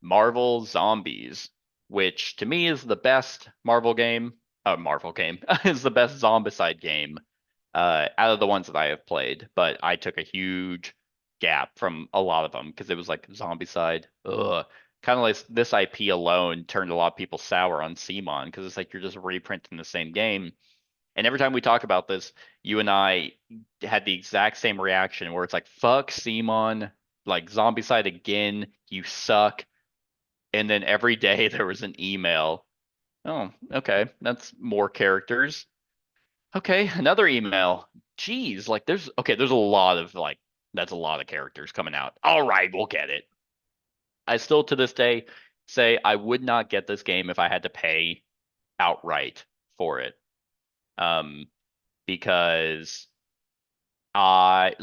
Marvel Zombies, which to me is the best Marvel game. Marvel game is the best Zombicide game out of the ones that I have played. But I took a huge gap from a lot of them because it was like Zombicide. Ugh. Kind of like this IP alone turned a lot of people sour on CMON because it's like you're just reprinting the same game. And every time we talk about this, you and I had the exact same reaction where it's like, fuck CMON, like Zombicide again, you suck. And then every day there was an email. Oh, okay, that's more characters. Okay, another email. Jeez, like there's a lot of like that's a lot of characters coming out. All right, we'll get it. I still to this day say I would not get this game if I had to pay outright for it. Um, because one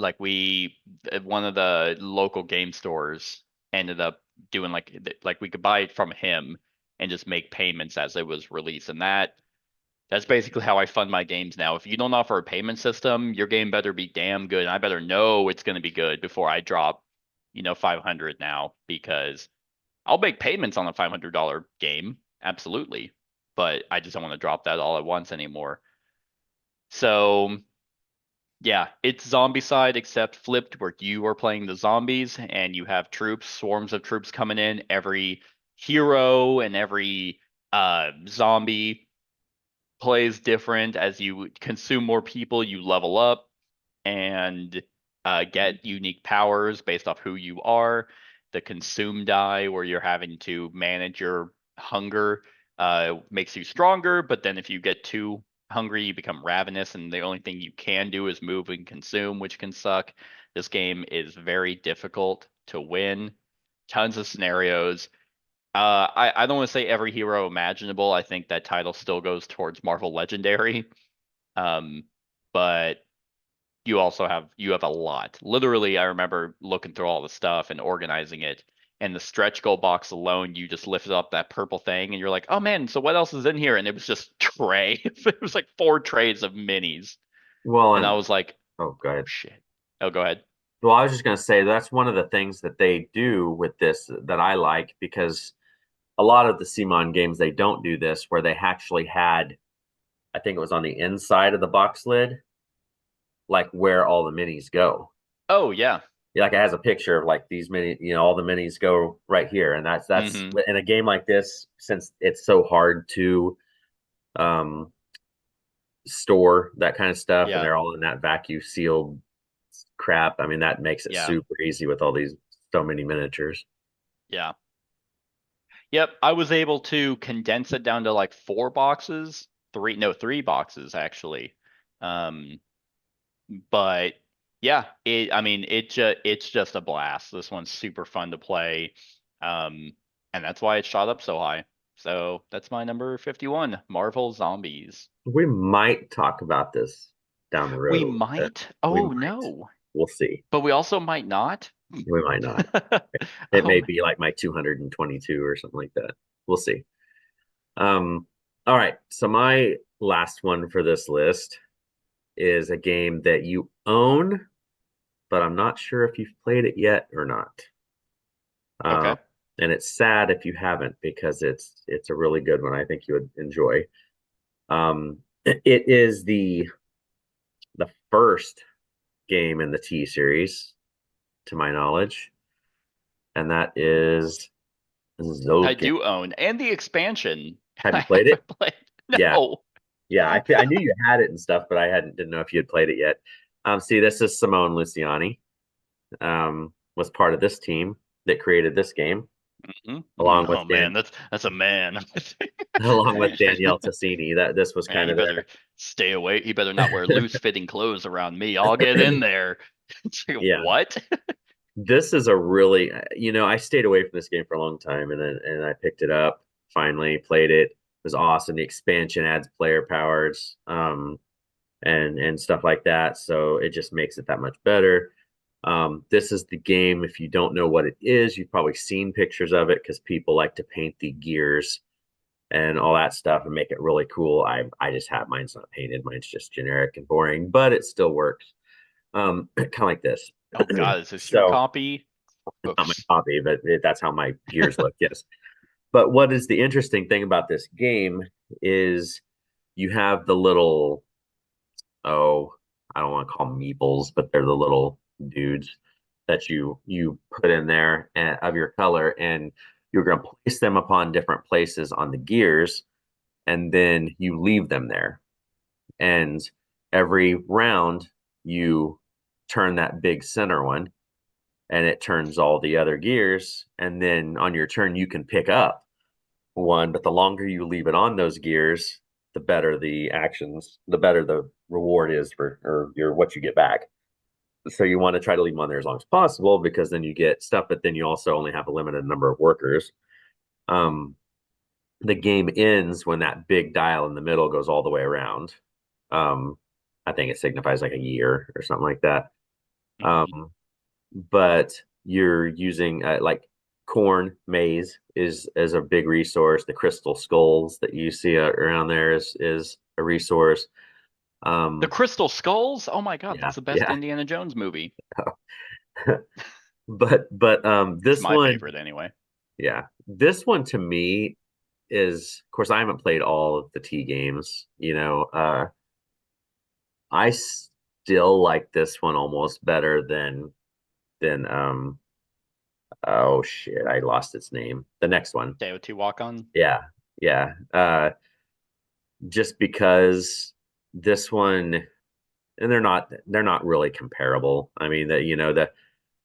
of the local game stores ended up doing like we could buy it from him and just make payments as it was released, and that's basically how I fund my games now. If you don't offer a payment system, your game better be damn good, and I better know it's going to be good before I drop, 500 now, because I'll make payments on a $500 game, absolutely, but I just don't want to drop that all at once anymore. So yeah, it's Zombicide except flipped, where you are playing the zombies and you have troops, swarms of troops coming in. Every hero and every zombie plays different. As you consume more people, you level up and get unique powers based off who you are. The consume die, where you're having to manage your hunger, makes you stronger, but then if you get too hungry, you become ravenous, and the only thing you can do is move and consume, which can suck. This game is very difficult to win. Tons of scenarios. I don't want to say every hero imaginable. I think that title still goes towards Marvel Legendary. But you have a lot. Literally, I remember looking through all the stuff and organizing it. And the stretch goal box alone, you just lifted up that purple thing and you're like, oh man, so what else is in here? And it was just tray. It was like 4 trays of minis. Well, And I was like, oh, go ahead. shit. Oh, go ahead. Well, I was just going to say that's one of the things that they do with this that I like, because a lot of the CMON games, they don't do this, where they actually had, I think it was on the inside of the box lid, like where all the minis go. Oh, yeah. Like it has a picture of like these mini, all the minis go right here. And that's in a game like this, since it's so hard to store that kind of stuff, Yeah. and they're all in that vacuum sealed crap. I mean, that makes it super easy with all these so many miniatures. Yeah. Yep, I was able to condense it down to like 4 boxes, 3 boxes actually. But yeah, it's just a blast. This one's super fun to play. And that's why it shot up so high. So that's my number 51, Marvel Zombies. We might talk about this down the road. We might. Oh, no. We'll see. But we also might not. We might not. It may be like my 222 or something like that. We'll see. All right. So my last one for this list is a game that you own, but I'm not sure if you've played it yet or not. Okay. And it's sad if you haven't, because it's a really good one. I think you would enjoy. It is the first game in the T series, to my knowledge, and that is Zokin. I do own, and the expansion. Have you played it? No. Yeah. I knew you had it and stuff, but I didn't know if you had played it yet. See, this is Simone Luciani. Was part of this team that created this game. Mm-hmm. Along with that's a man. Along with Danielle Tassini. This was kind of better stay away. He better not wear loose fitting clothes around me. I'll get in there. Yeah. What? This is a really, I stayed away from this game for a long time, and I picked it up, finally played it. It was awesome. The expansion adds player powers, and stuff like that. So it just makes it that much better. This is the game. If you don't know what it is, you've probably seen pictures of it, because people like to paint the gears and all that stuff and make it really cool. I just have mine's not painted. Mine's just generic and boring, but it still works. Kind of like this. Oh God, is this your copy? Not my copy, but that's how my gears look. Yes. But what is the interesting thing about this game is you have the little, I don't want to call them meeples, but they're the little dudes that you put in there of your color, and you're going to place them upon different places on the gears, and then you leave them there. And every round you turn that big center one, and it turns all the other gears, and then on your turn you can pick up one, but the longer you leave it on those gears, the better the actions, the better the reward is or what you get back. So you want to try to leave them on there as long as possible, because then you get stuff, but then you also only have a limited number of workers. The game ends when that big dial in the middle goes all the way around. I think it signifies like a year or something like that. Mhm. But you're using like corn, maize is a big resource. The crystal skulls that you see around there is a resource. The Crystal Skulls? Oh my god, Yeah, that's the best yeah. Indiana Jones movie. But It's this my one, favorite anyway. yeah, this one to me is, of course, I haven't played all of the T games. I still like this one almost better than oh shit, I lost its name. The next one. Teotihuacan? Yeah, yeah. Just because this one, and they're not really comparable. I mean that that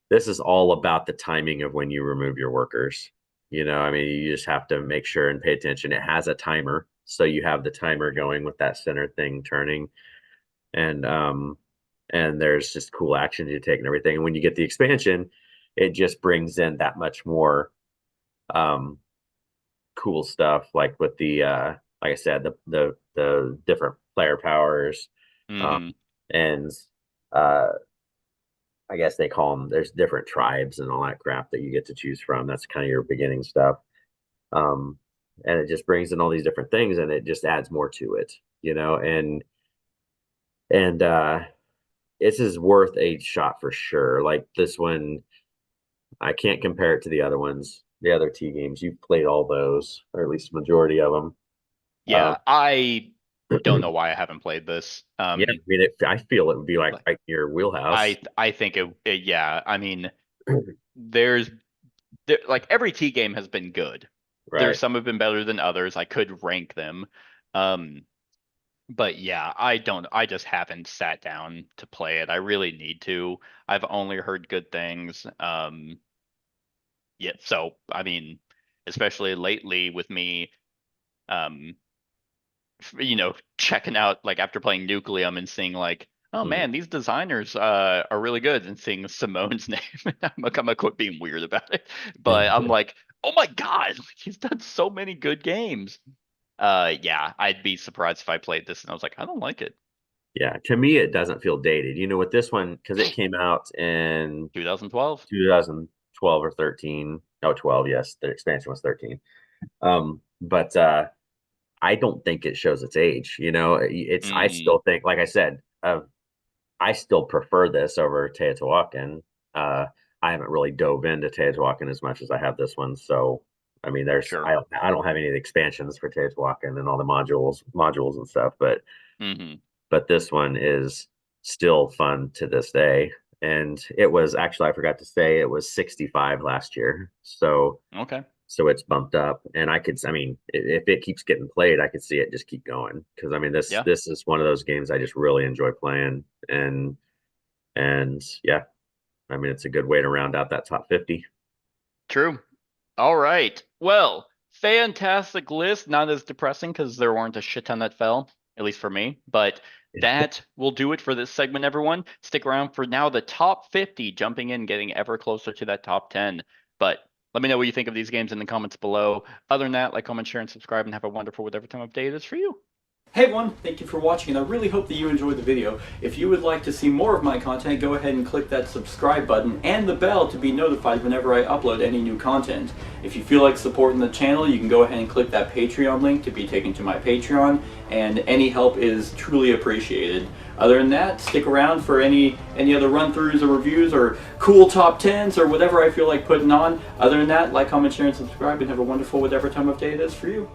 this is all about the timing of when you remove your workers. I mean, you just have to make sure and pay attention. It has a timer, so you have the timer going with that center thing turning, and there's just cool actions you take and everything. And when you get the expansion, it just brings in that much more um cool stuff, like with the like I said, the different player powers, um, Mhm. and uh, I guess they call them. There's different tribes and all that crap that you get to choose from. That's kind of your beginning stuff, um, and it just brings in all these different things, and it just adds more to it, and this is worth a shot for sure. Like this one, I can't compare it to the other ones. The other T games, you've played all those, or at least majority of them. Yeah, I don't know why I haven't played this. Yeah, I mean, I feel it would be like Like, right in your wheelhouse. I think yeah, I mean, there's like every T game has been good. There's Right. some have been better than others. I could rank them. Um, but yeah, I just haven't sat down to play it. I really need to. I've only heard good things. Yeah, so I mean, especially lately with me, um, checking out like after playing Nucleum and seeing like, oh Mhm. man, these designers are really good, and seeing Simone's name, I'm gonna quit being weird about it. But I'm like, oh my god, like, he's done so many good games. Yeah, I'd be surprised if I played this and I was like, I don't like it. Yeah, to me, it doesn't feel dated. With this one, because it came out in 2012. 2012 or 13. No, 12. Yes, the expansion was 13. But I don't think it shows its age. I Hmm. still think, like I said, I still prefer this over Teotihuacan. Uh, I haven't really dove into Teotihuacan as much as I have this one. So, I mean, Sure. I don't have any of the expansions for Teotihuacan and all the modules and stuff, Hmm. but this one is still fun to this day. And it was actually, I forgot to say, it was 65 last year. Okay. So it's bumped up, and I mean, if it keeps getting played, I could see it just keep going, because I mean, Yeah. this is one of those games I just really enjoy playing, and yeah, I mean, it's a good way to round out that top 50. True. All right. Well, fantastic list. Not as depressing because there weren't a shit ton that fell, at least for me. But that will do it for this segment, everyone. Stick around for now the top 50, jumping in, getting ever closer to that top 10. But let me know what you think of these games in the comments below. Other than that, like, comment, share, and subscribe, and have a wonderful whatever time of day it is for you. Hey everyone, thank you for watching, and I really hope that you enjoyed the video. If you would like to see more of my content, go ahead and click that subscribe button and the bell to be notified whenever I upload any new content. If you feel like supporting the channel, you can go ahead and click that Patreon link to be taken to my Patreon, and any help is truly appreciated. Other than that, stick around for any other run-throughs or reviews or cool top 10s or whatever I feel like putting on. Other than that, like, comment, share, and subscribe, and have a wonderful whatever time of day it is for you.